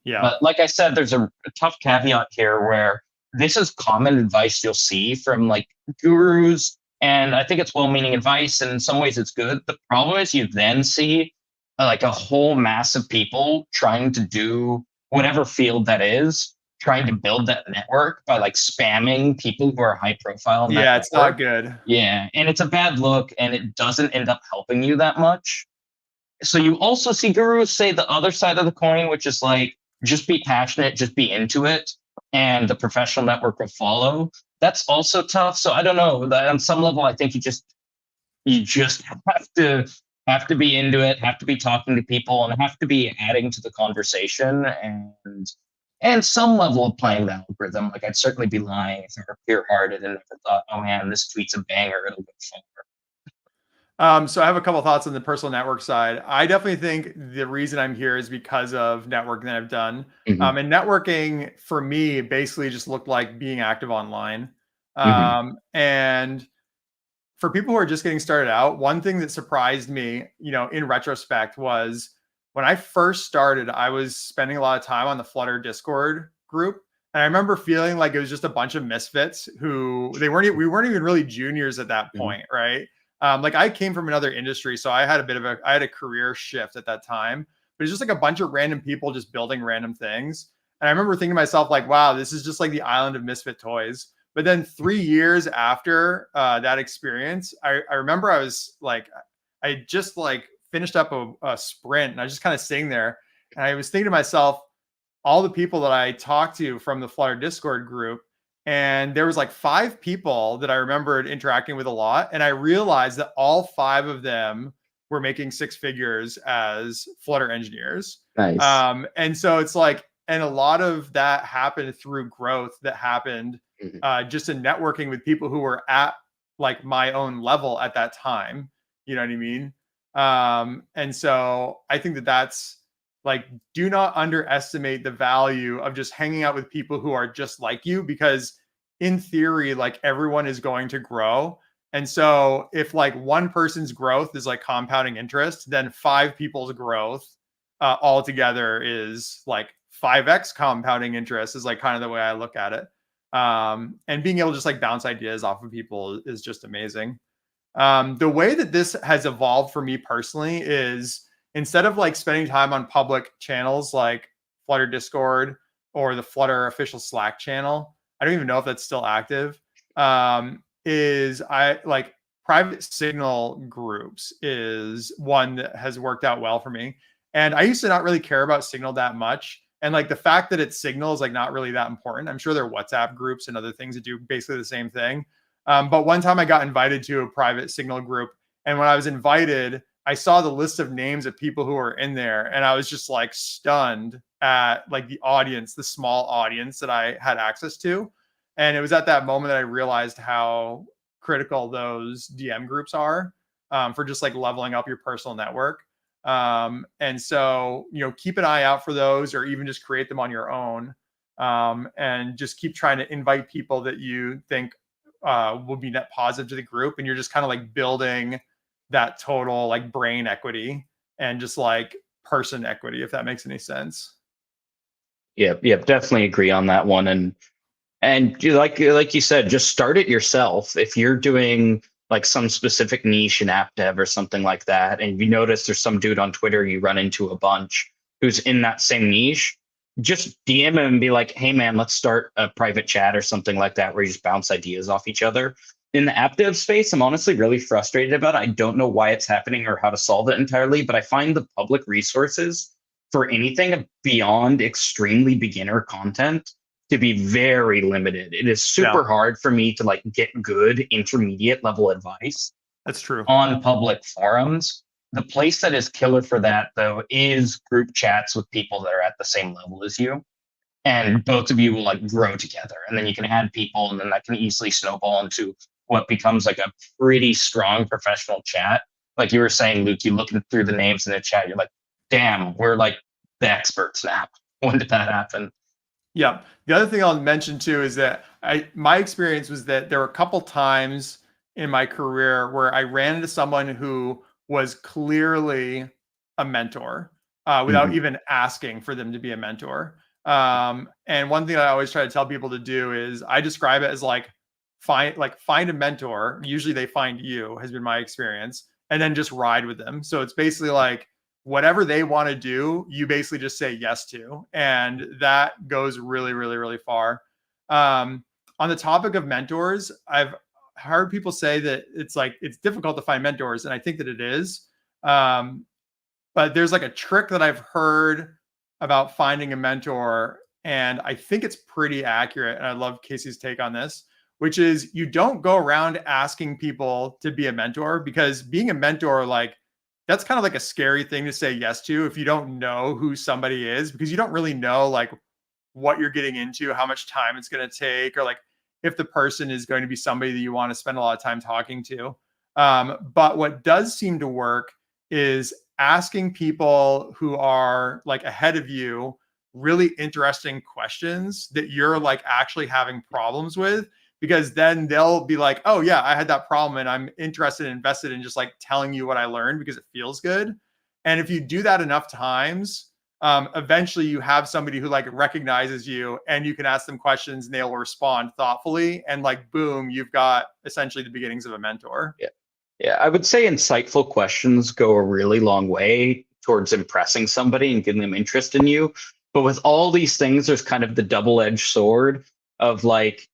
Yeah. But like I said, there's a tough caveat here where this is common advice you'll see from like gurus. And I think it's well-meaning advice, and in some ways it's good. The problem is you then see like a whole mass of people trying to do whatever field that is, trying to build that network by like spamming people who are high profile. Yeah, it's not good. Yeah, and it's a bad look, and it doesn't end up helping you that much. So you also see gurus say the other side of the coin, which is like, just be passionate, just be into it, and the professional network will follow. that's also tough. So I don't know. On some level, I think you just have to be into it, have to be talking to people, and have to be adding to the conversation, and some level of playing the algorithm. Like, I'd certainly be lying if I were pure-hearted and never thought, oh man, this tweet's a banger, it'll go far. So I have a couple thoughts on the personal network side. I definitely think the reason I'm here is because of networking that I've done. Mhm. And networking for me basically just looked like being active online. Mhm. And for people who are just getting started out, one thing that surprised me, in retrospect, was when I first started, I was spending a lot of time on the Flutter Discord group. And I remember feeling like it was just a bunch of misfits we weren't even really juniors at that Mhm. point, right? Like, I came from another industry, so I had a career shift at that time, but it's just like a bunch of random people just building random things. And I remember thinking to myself, like, wow, this is just like the island of misfit toys. But then 3 years after that experience, I remember I just like finished up a sprint, and I was just kind of sitting there, and I was thinking to myself, all the people that I talked to from the Flutter Discord group, and there was like 5 people that I remembered interacting with a lot, and I realized that all 5 of them were making 6 figures as Flutter engineers. Nice. And so it's like, and a lot of that happened through growth that happened Mhm. just in networking with people who were at like my own level at that time. You know what I mean? And so I think that that's like, do not underestimate the value of just hanging out with people who are just like you, because in theory, like, everyone is going to grow. And so if like one person's growth is like compounding interest, then 5 people's growth altogether is like 5x compounding interest, is like kind of the way I look at it. And being able to just like bounce ideas off of people is just amazing. The way that this has evolved for me personally is, instead of like spending time on public channels like Flutter Discord or the Flutter official Slack channel, I don't even know if that's still active. Is I like private Signal groups is one that has worked out well for me. And I used to not really care about Signal that much. And like the fact that it's Signal is like not really that important. I'm sure there are WhatsApp groups and other things that do basically the same thing. But one time I got invited to a private Signal group. And when I was invited, I saw the list of names of people who were in there. And I was just like stunned at like the audience, the small audience that I had access to. And it was at that moment that I realized how critical those DM groups are for just like leveling up your personal network. And so, keep an eye out for those, or even just create them on your own. And just keep trying to invite people that you think will be net positive to the group, and you're just kind of like building that total like brain equity and just like person equity, if that makes any sense. Yeah, definitely agree on that one. And like you said, just start it yourself. If you're doing like some specific niche in app dev or something like that, and you notice there's some dude on Twitter you run into a bunch who's in that same niche, just DM him and be like, hey man, let's start a private chat or something like that where you just bounce ideas off each other. In the app dev space, I'm honestly really frustrated about it. I don't know why it's happening or how to solve it entirely, but I find the public resources for anything beyond extremely beginner content to be very limited. It is Yeah, super hard for me to like get good intermediate level advice that's true. on public forums. The place that is killer for that though is group chats with people that are at the same level as you. And both of you will like grow together. And then you can add people, and then that can easily snowball into what becomes like a pretty strong professional chat. Like you were saying, Luke, you look through the names in the chat, you're like, damn, we're like the experts now. When did that happen? Yeah. The other thing I'll mention too is that my experience was that there were a couple times in my career where I ran into someone who was clearly a mentor without Mhm. even asking for them to be a mentor. And one thing I always try to tell people to do is I describe it as like find a mentor. Usually they find you, has been my experience, and then just ride with them. So it's basically like, whatever they want to do, you basically just say yes to. And that goes really, really, really far. On the topic of mentors, I've heard people say that it's difficult to find mentors. And I think that it is. But there's like a trick that I've heard about finding a mentor. And I think it's pretty accurate. And I love Casey's take on this, which is you don't go around asking people to be a mentor, because being a mentor, like, that's kind of like a scary thing to say yes to if you don't know who somebody is, because you don't really know like what you're getting into, how much time it's going to take, or like if the person is going to be somebody that you want to spend a lot of time talking to. But what does seem to work is asking people who are like ahead of you really interesting questions that you're like actually having problems with, because then they'll be like, oh yeah, I had that problem and I'm interested and invested in just like telling you what I learned because it feels good. And if you do that enough times, eventually you have somebody who like recognizes you and you can ask them questions and they'll respond thoughtfully, and like boom, you've got essentially the beginnings of a mentor. Yeah, I would say insightful questions go a really long way towards impressing somebody and getting them interest in you. But with all these things, there's kind of the double-edged sword of like,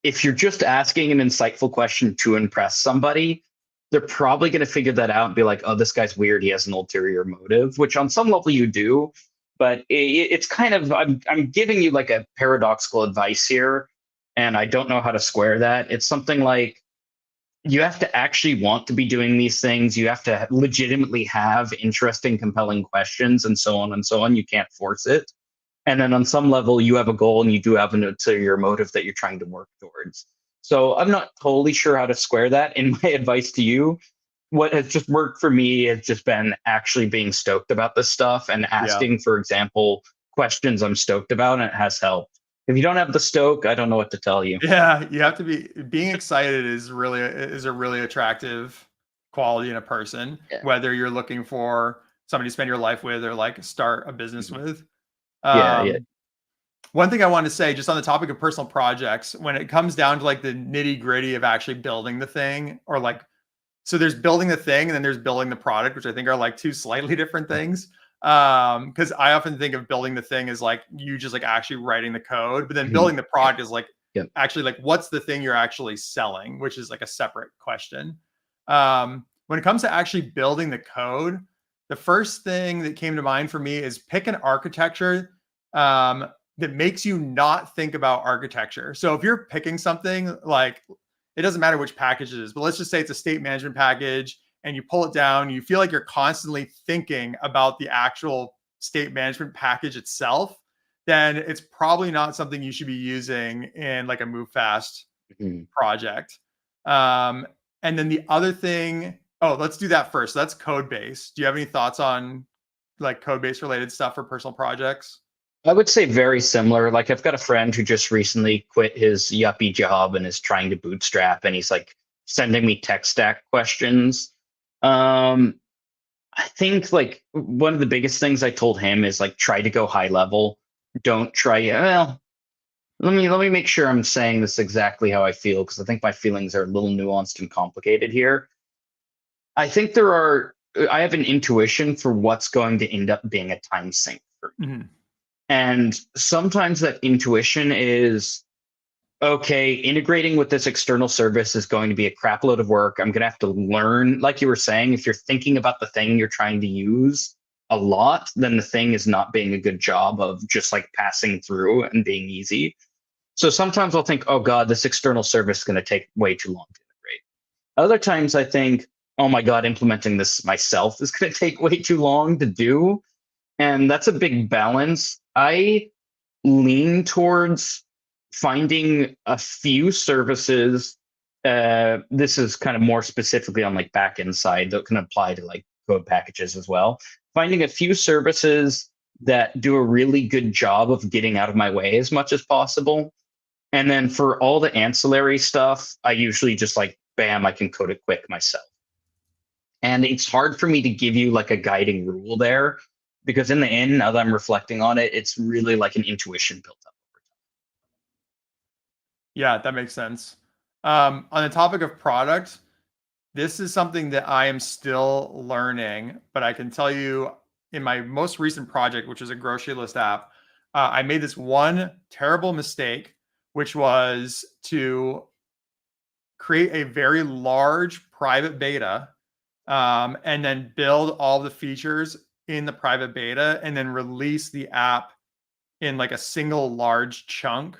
if you're just asking an insightful question to impress somebody, they're probably going to figure that out and be like, oh, this guy's weird. He has an ulterior motive, which on some level you do. But it's kind of, I'm giving you like a paradoxical advice here, and I don't know how to square that. It's something like, you have to actually want to be doing these things. You have to legitimately have interesting, compelling questions, and so on and so on. You can't force it. And then on some level, you have a goal and you do have an ulterior motive that you're trying to work towards. So I'm not totally sure how to square that. In my advice to you, what has just worked for me has just been actually being stoked about this stuff and asking, for example, questions I'm stoked about, and it has helped. If you don't have the stoke, I don't know what to tell you. Yeah, you have to be, being excited is a really attractive quality in a person, Yeah. whether you're looking for somebody to spend your life with or like start a business with. Yeah. One thing I want to say, just on the topic of personal projects, when it comes down to like the nitty gritty of actually building the thing, or like, so there's building the thing and then there's building the product, which I think are like two slightly different things. Because I often think of building the thing as like you just like actually writing the code, but then building the product is like actually like what's the thing you're actually selling, which is like a separate question. When it comes to actually building the code, the first thing that came to mind for me is pick an architecture that makes you not think about architecture. So if you're picking something like, it doesn't matter which package it is, but let's just say it's a state management package and you pull it down, you feel like you're constantly thinking about the actual state management package itself, then it's probably not something you should be using in like a move fast project. And then the other thing, let's do that first. So that's code base. Do you have any thoughts on like code base related stuff for personal projects? I would say very similar. Like, I've got a friend who just recently quit his yuppie job and is trying to bootstrap, and he's like sending me tech stack questions. I think like one of the biggest things I told him is like, try to go high level. Don't try, well, let me make sure I'm saying this exactly how I feel, because I think my feelings are a little nuanced and complicated here. I think I have an intuition for what's going to end up being a time sink for me. Mm-hmm. And sometimes that intuition is, okay, integrating with this external service is going to be a crap load of work. I'm going to have to learn, like you were saying, if you're thinking about the thing you're trying to use a lot, then the thing is not being a good job of just like passing through and being easy. So sometimes I'll think, oh God, this external service is going to take way too long to integrate. Other times I think, oh my God, implementing this myself is going to take way too long to do. And that's a big balance. I lean towards finding a few services. This is kind of more specifically on like backend side that can apply to like code packages as well. Finding a few services that do a really good job of getting out of my way as much as possible. And then for all the ancillary stuff, I usually just like, bam, I can code it quick myself. And it's hard for me to give you like a guiding rule there, because in the end, now that I'm reflecting on it, it's really like an intuition built up over time. Yeah, that makes sense. On the topic of product, this is something that I am still learning, but I can tell you in my most recent project, which is a grocery list app, I made this one terrible mistake, which was to create a very large private beta, and then build all the features in the private beta and then release the app in like a single large chunk.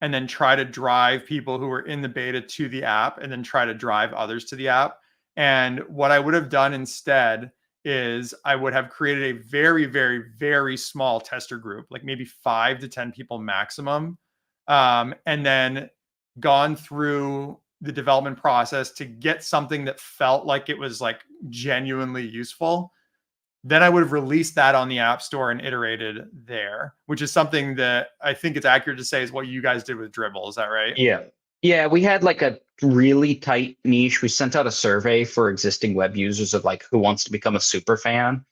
and then try to drive people who were in the beta to the app, and then try to drive others to the app. And what I would have done instead is I would have created a very, very, very small tester group, like maybe 5 to 10 people maximum, and then gone through the development process to get something that felt like it was like genuinely useful. Then I would have released that on the App Store and iterated there, which is something that I think it's accurate to say is what you guys did with Dribble. Is that right? Yeah. Yeah, we had like a really tight niche. We sent out a survey for existing web users of like who wants to become a super fan.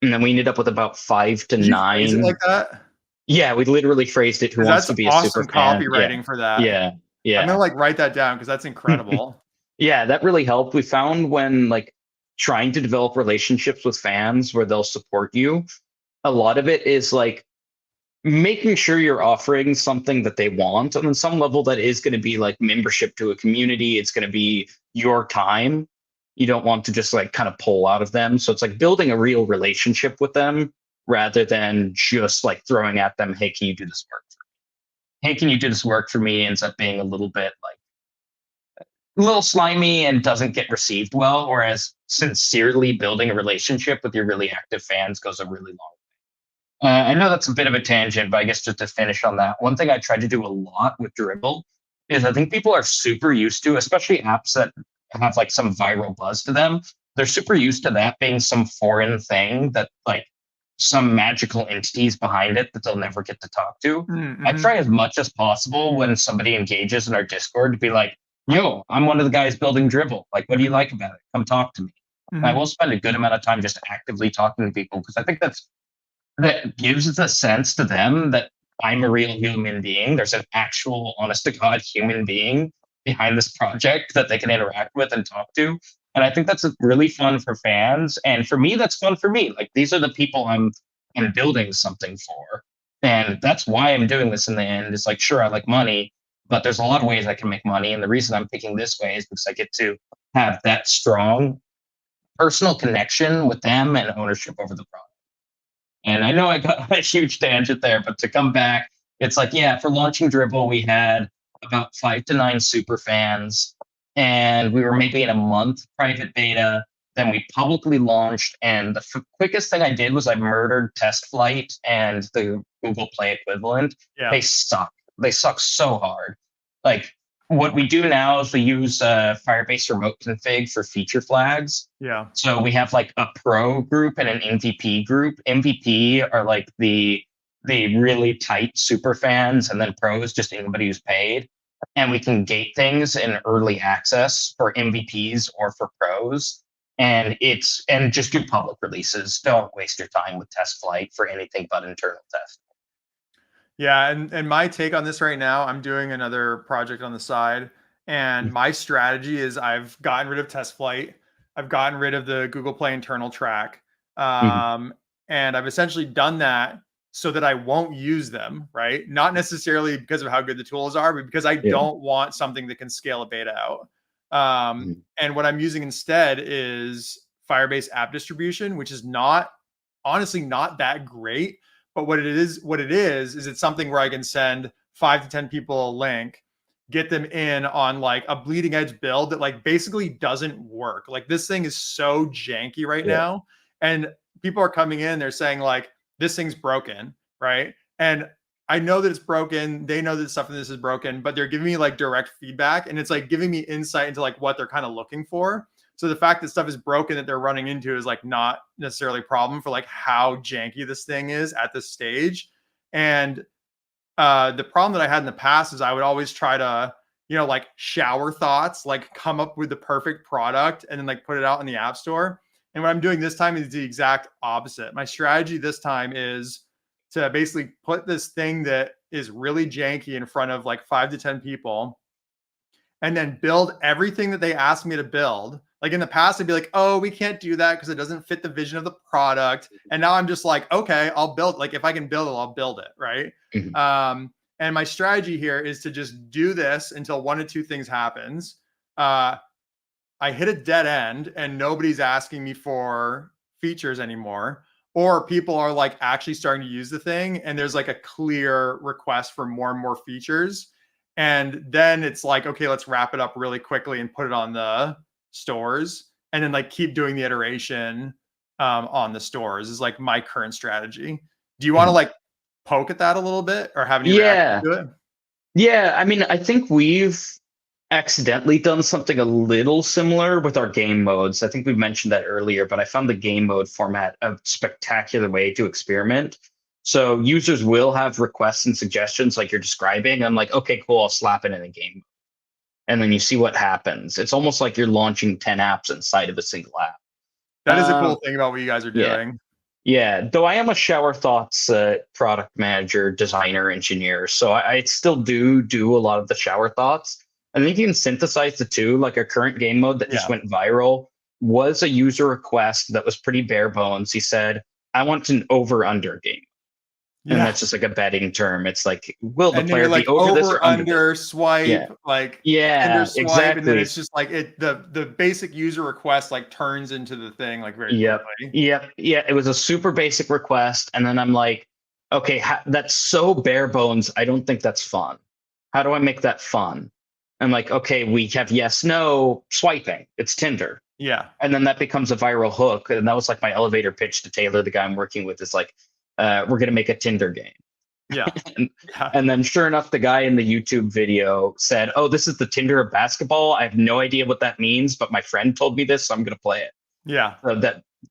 And then we ended up with about 5 to Did you phrase it 9. like that? Yeah, we literally phrased it, who 'Cause wants that's to be a super awesome fan. Yeah. copywriting for that. Yeah. I'm Yeah. gonna like write that down because that's incredible. Yeah, that really helped. We found when like trying to develop relationships with fans where they'll support you, a lot of it is like making sure you're offering something that they want. And on some level, that is going to be like membership to a community. It's going to be your time. You don't want to just like kind of pull out of them. So it's like building a real relationship with them rather than just like throwing at them, hey, can you do this work for me? Hey, can you do this work for me? Ends up being a little bit like a little slimy and doesn't get received well. Whereas sincerely building a relationship with your really active fans goes a really long way. I know that's a bit of a tangent, but I guess just to finish on that, one thing I try to do a lot with Dribble is I think people are super used to, especially apps that have like some viral buzz to them. They're super used to that being some foreign thing that like some magical entities behind it that they'll never get to talk to. Mm-hmm. I try as much as possible when somebody engages in our Discord to be like, yo, I'm one of the guys building Dribble. Like, what do you like about it? Come talk to me. Mm-hmm. I will spend a good amount of time just actively talking to people because I think that gives a sense to them that I'm a real human being. There's an actual, honest to God human being behind this project that they can interact with and talk to. And I think that's really fun for fans. And for me, that's fun for me. Like these are the people I'm building something for. And that's why I'm doing this in the end. It's like, sure, I like money, but there's a lot of ways I can make money. And the reason I'm picking this way is because I get to have that strong personal connection with them and ownership over the product. And I know I got a huge tangent there, but to come back, it's like, yeah, for launching Dribble, we had about 5 to 9 super fans, and we were maybe in a month private beta. Then we publicly launched, and the quickest thing I did was I murdered Test Flight and the Google Play equivalent. Yeah. They suck. They suck so hard. Like what we do now is we use Firebase remote config for feature flags. Yeah. So we have like a pro group and an MVP group. MVP are like the really tight super fans, and then pro is just anybody who's paid. And we can gate things in early access for MVPs or for pros. And just do public releases. Don't waste your time with test flight for anything but internal testing. Yeah, and my take on this right now, I'm doing another project on the side, and my strategy is I've gotten rid of test flight, I've gotten rid of the Google Play internal track, and I've essentially done that so that I won't use them, right? Not necessarily because of how good the tools are, but because I don't want something that can scale a beta out. And what I'm using instead is Firebase app distribution, which is honestly not that great. But what it is it's something where I can send 5 to 10 people a link, get them in on like a bleeding edge build that like basically doesn't work. Like this thing is so janky right now. And people are coming in, they're saying like, this thing's broken, right? And I know that it's broken. They know that stuff in this is broken, but they're giving me like direct feedback, and it's like giving me insight into like what they're kind of looking for. So the fact that stuff is broken that they're running into is like not necessarily a problem for like how janky this thing is at this stage. And the problem that I had in the past is I would always try to, like shower thoughts, like come up with the perfect product and then like put it out in the app store. And what I'm doing this time is the exact opposite. My strategy this time is to basically put this thing that is really janky in front of like 5 to 10 people and then build everything that they asked me to build. Like in the past, I'd be like, oh, we can't do that because it doesn't fit the vision of the product. And now I'm just like, okay, I'll build. Like if I can build it, I'll build it, right? And my strategy here is to just do this until one of two things happens. I hit a dead end and nobody's asking me for features anymore, or people are like actually starting to use the thing and there's like a clear request for more and more features. and then it's like, okay, let's wrap it up really quickly and put it on the stores, and then like keep doing the iteration on the stores is like my current strategy. Do you want to like poke at that a little bit or have any reaction to it? Yeah, I mean, I think we've accidentally done something a little similar with our game modes. I think we mentioned that earlier, but I found the game mode format a spectacular way to experiment. So users will have requests and suggestions like you're describing. I'm like, okay, cool, I'll slap it in a game. And then you see what happens. It's almost like you're launching 10 apps inside of a single app. That is a cool thing about what you guys are yeah. doing. Yeah, though I am a Shower Thoughts product manager, designer, engineer, so I still do a lot of the Shower Thoughts. I think you can synthesize the two. Like our current game mode that just went viral was a user request that was pretty bare bones. He said, "I want an over/under game." And that's just like a betting term. It's like, will the player be over this or under swipe, like Tinder swipe, exactly. and then it's just like the basic user request like turns into the thing like very quickly. Yeah. It was a super basic request, and then I'm like, okay, that's so bare bones. I don't think that's fun. How do I make that fun? I'm like, okay, we have yes, no swiping. It's Tinder. Yeah. And then that becomes a viral hook, and that was like my elevator pitch to Taylor, the guy I'm working with, is like, we're going to make a Tinder game. Yeah. And then sure enough, the guy in the YouTube video said, oh, this is the Tinder of basketball. I have no idea what that means, but my friend told me this, so I'm going to play it. Yeah. So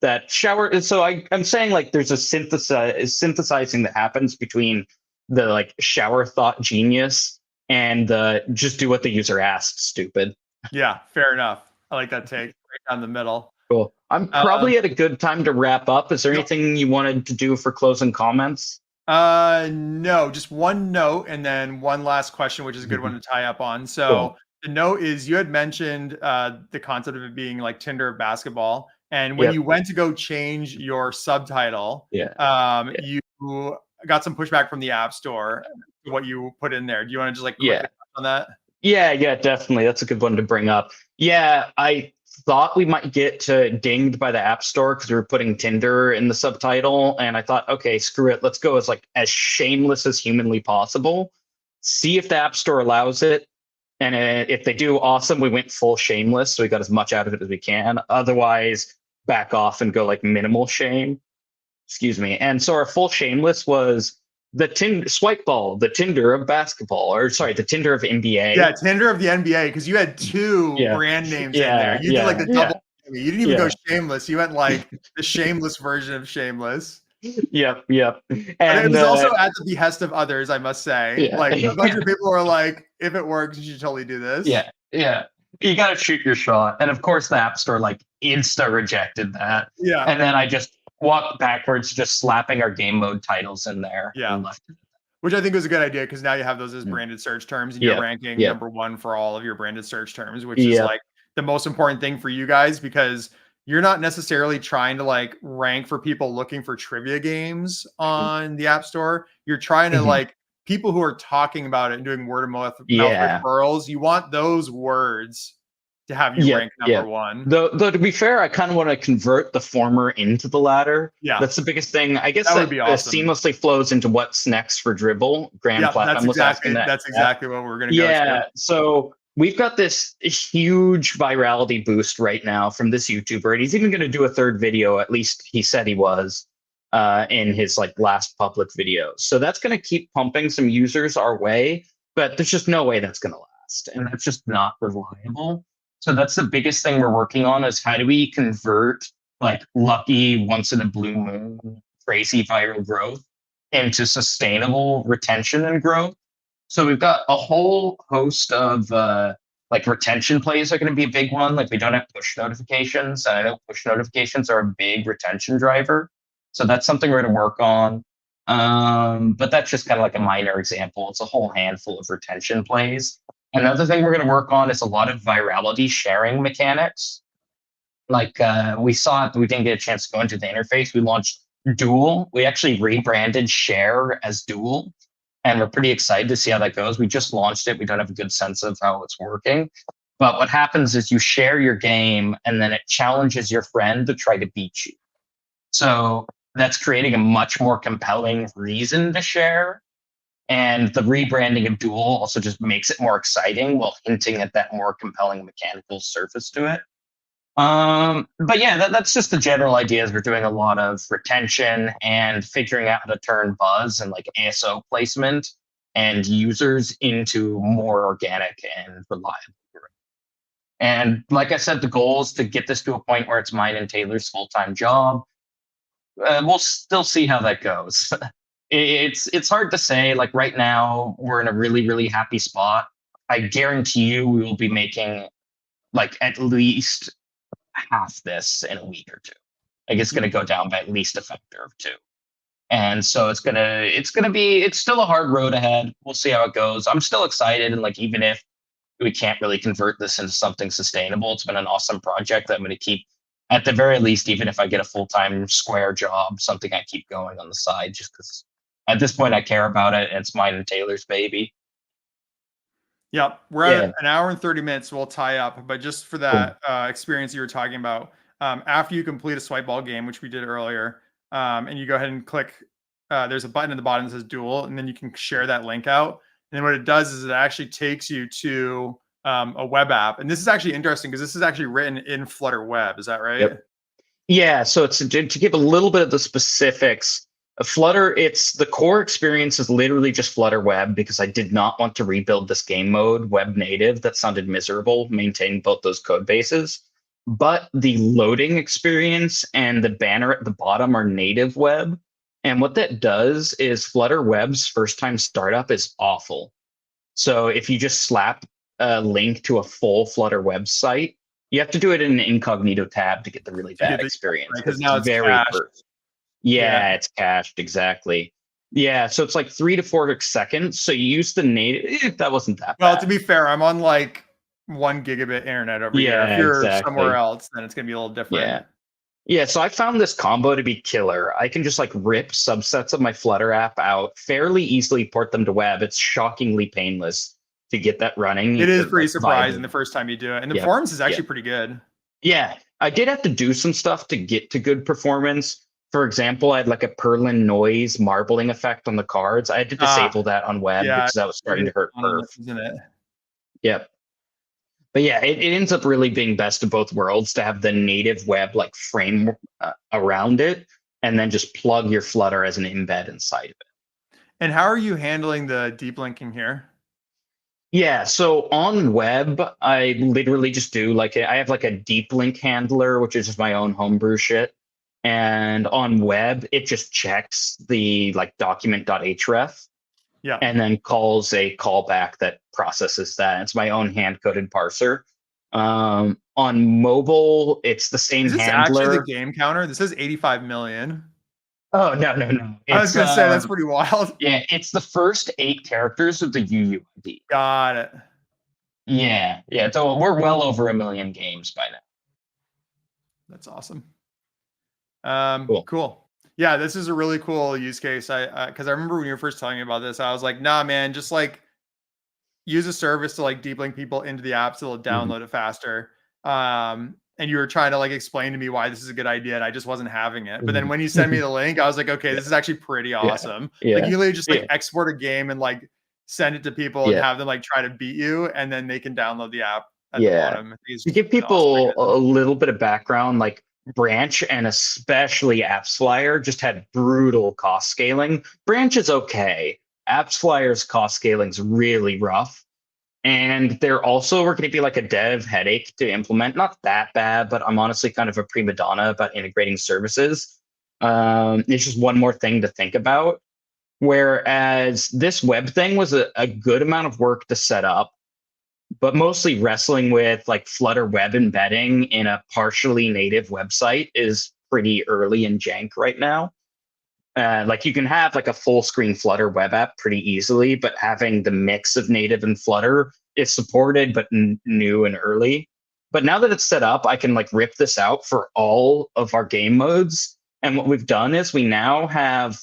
that shower. So I'm saying like there's a synthesizing that happens between the like shower thought genius and just do what the user asks, stupid. Yeah, fair enough. I like that take right down the middle. Cool. I'm probably at a good time to wrap up. Is there anything you wanted to do for closing comments? No, just one note and then one last question, which is a good one to tie up on. So the note is you had mentioned the concept of it being like Tinder of basketball. And when you went to go change your subtitle, you got some pushback from the App Store, what you put in there. Do you want to just like quickly touch on that? Yeah, definitely. That's a good one to bring up. Yeah, I thought we might get dinged by the App Store because we were putting Tinder in the subtitle. And I thought, okay, screw it. Let's go as shameless as humanly possible. See if the App Store allows it. And if they do, awesome. We went full shameless. So we got as much out of it as we can. Otherwise, back off and go like minimal shame. Excuse me. And so our full shameless was the swipe ball, the Tinder of basketball, or sorry, the Tinder of NBA. Yeah, Tinder of the NBA, because you had two brand names in there. You did like the double. You didn't even go shameless. You went like the shameless version of shameless. Yep. And it was also at the behest of others, I must say. Like a bunch of people were like, if it works, you should totally do this. Yeah. You got to shoot your shot. And of course, the App Store like insta rejected that. Yeah. And then I just walked backwards, just slapping our game mode titles in there. Yeah. And left it. Which I think was a good idea because now you have those as branded search terms and you're ranking number one for all of your branded search terms, which is like the most important thing for you guys because you're not necessarily trying to like rank for people looking for trivia games on the App Store. You're trying to like people who are talking about it and doing word of mouth referrals. You want those words to have you rank number one. Though to be fair, I kind of want to convert the former into the latter. Yeah. That's the biggest thing. I guess that would be awesome. Seamlessly flows into what's next for Dribble. Grand Platinum was asking that. That's exactly what we're going to go to. So we've got this huge virality boost right now from this YouTuber, and he's even going to do a third video. At least he said he was in his like last public video. So that's going to keep pumping some users our way, but there's just no way that's going to last, and that's just not reliable. So that's the biggest thing we're working on is how do we convert like lucky once in a blue moon, crazy viral growth into sustainable retention and growth. So we've got a whole host of like retention plays are going to be a big one. Like we don't have push notifications. And I know push notifications are a big retention driver. So that's something we're going to work on. But that's just kind of like a minor example. It's a whole handful of retention plays. Another thing we're going to work on is a lot of virality sharing mechanics. Like we saw it, we didn't get a chance to go into the interface. We launched Duel. We actually rebranded Share as Duel. And we're pretty excited to see how that goes. We just launched it. We don't have a good sense of how it's working. But what happens is you share your game and then it challenges your friend to try to beat you. So that's creating a much more compelling reason to share. And the rebranding of Dual also just makes it more exciting while hinting at that more compelling mechanical surface to it. But yeah, that's just the general ideas. We're doing a lot of retention and figuring out how to turn buzz and like ASO placement and users into more organic and reliable growth. And like I said, the goal is to get this to a point where it's mine and Taylor's full-time job. We'll still see how that goes. It's hard to say. Like right now, we're in a really happy spot. I guarantee you, we will be making like at least half this in a week or two. Like it's going to go down by at least a factor of 2. And so it's still a hard road ahead. We'll see how it goes. I'm still excited. And like, even if we can't really convert this into something sustainable, it's been an awesome project that I'm going to keep at the very least, even if I get a full-time Square job, something I keep going on the side, just because at this point I care about it and it's mine and Taylor's baby. Yep. We're at an hour and 30 minutes. So we'll tie up, but just for that experience you were talking about, after you complete a swipe ball game, which we did earlier, and you go ahead and click, there's a button at the bottom that says Dual, and then you can share that link out. And then what it does is it actually takes you to a web app. And this is actually interesting because this is actually written in Flutter Web. Is that right? Yep. Yeah. So it's to give a little bit of the specifics. Flutter, it's the core experience is literally just Flutter Web, because I did not want to rebuild this game mode web native. That sounded miserable, maintaining both those code bases. But the loading experience and the banner at the bottom are native web. And what that does is Flutter Web's first time startup is awful. So if you just slap a link to a full Flutter website, you have to do it in an incognito tab to get the really bad experience. Because now it's cached. Yeah, it's cached, exactly. Yeah, so it's like 3 to 4 seconds. So you use the native. That wasn't that bad. Well, to be fair, I'm on like 1 gigabit internet over here. If you're somewhere else, then it's gonna be a little different. Yeah, so I found this combo to be killer. I can just like rip subsets of my Flutter app out, fairly easily port them to web. It's shockingly painless to get that running. It is pretty surprising the first time you do it. And the performance is actually pretty good. Yeah, I did have to do some stuff to get to good performance. For example, I had like a Perlin noise marbling effect on the cards. I had to disable that on web because that was starting to hurt perf. Isn't it? Yep. But yeah, it ends up really being best of both worlds to have the native web like frame around it, and then just plug your Flutter as an embed inside of it. And how are you handling the deep linking here? Yeah, so on web, I literally just do like I have like a deep link handler, which is just my own homebrew shit. And on web, it just checks the like document.href. Yeah. And then calls a callback that processes that. It's my own hand-coded parser. On mobile, it's the same handler. Is this actually the game counter? This says 85 million. Oh, no. I was going to say, that's pretty wild. Yeah, it's the first 8 characters of the UUID. Got it. Yeah. So we're well over 1 million games by now. That's awesome. Cool. Yeah, this is a really cool use case. Because I remember when you were first telling me about this, I was like, nah, man, just like use a service to like deep link people into the app so they'll download it faster. And you were trying to like explain to me why this is a good idea, and I just wasn't having it. But then when you sent me the link, I was like, okay, this is actually pretty awesome. Yeah. Like you literally just like export a game and like send it to people and have them like try to beat you, and then they can download the app at the bottom. To give people a little bit of background, like Branch and especially AppsFlyer just had brutal cost scaling. Branch is okay. AppsFlyer's cost scaling is really rough. And they're also going to be like a dev headache to implement. Not that bad, but I'm honestly kind of a prima donna about integrating services. It's just one more thing to think about. Whereas this web thing was a good amount of work to set up, but mostly wrestling with like Flutter web embedding in a partially native website is pretty early in jank right now. Like you can have like a full screen Flutter web app pretty easily, but having the mix of native and Flutter is supported, but new and early. But now that it's set up, I can like rip this out for all of our game modes. And what we've done is we now have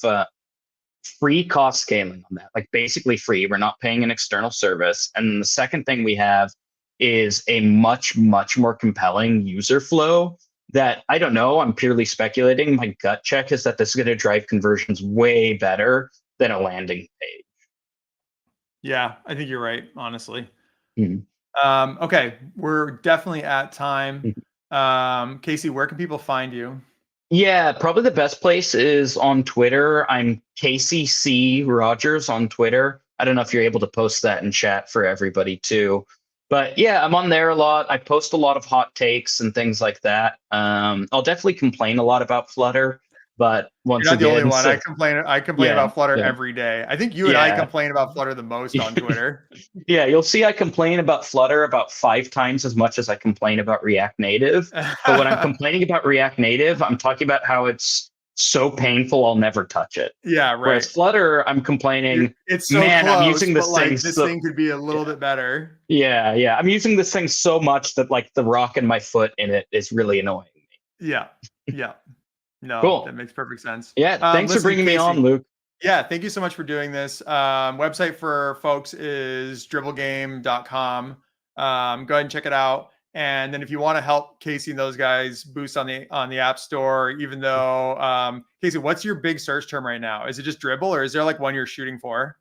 free cost scaling on that, like basically free. We're not paying an external service. And then the second thing we have is a much more compelling user flow that I don't know. I'm purely speculating. My gut check is that this is going to drive conversions way better than a landing page. Yeah, I think you're right, honestly. Mhm. Okay, we're definitely at time. Casey, where can people find you? Yeah, probably the best place is on Twitter. I'm Casey C. Rogers on Twitter. I don't know if you're able to post that in chat for everybody too. But yeah, I'm on there a lot. I post a lot of hot takes and things like that. I'll definitely complain a lot about Flutter, but You're once not the only again, one. so I complain yeah, about Flutter yeah, every day. I think you and I yeah. complain about Flutter the most on Twitter. Yeah, you'll see I complain about Flutter about 5 times as much as I complain about React Native. But when I'm complaining about React Native, I'm talking about how it's so painful I'll never touch it. Yeah, Whereas right. Flutter, I'm complaining, It's so man, I'm close, using but this thing like this so thing could be a little yeah, bit better. yeah, yeah. I'm using this thing so much that like the rock in my foot in it is really annoying me. Yeah. Yeah. No, that Cool. makes perfect sense. Yeah, thanks for Listen, bringing me on, Casey. Luke. Yeah, thank you so much for doing this. Website for folks is dribblegame.com. Go ahead and check it out. And then if you want to help Casey and those guys boost on the App Store, even though Casey, what's your big search term right now? Is it just Dribble, or is there like one you're shooting for?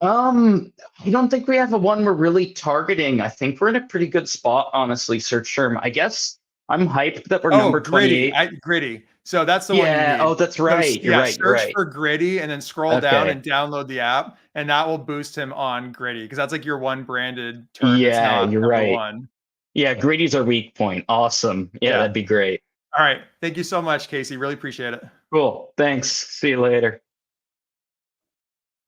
I don't think we have a one we're really targeting. I think we're in a pretty good spot, honestly, search term. I guess I'm hyped that we're Oh, number 28. Gritty. So that's the one you Yeah. need. Oh, that's So right. You're yeah, right. You're search right. for Gritty and then scroll down Okay. and download the app, and that will boost him on Gritty because that's like your one branded term that's Yeah, not you're number right. one. Yeah, Grady's our weak point. Awesome. Yeah, Yeah. that'd be great. All right. Thank you so much, Casey. Really appreciate it. Cool. Thanks. See you later.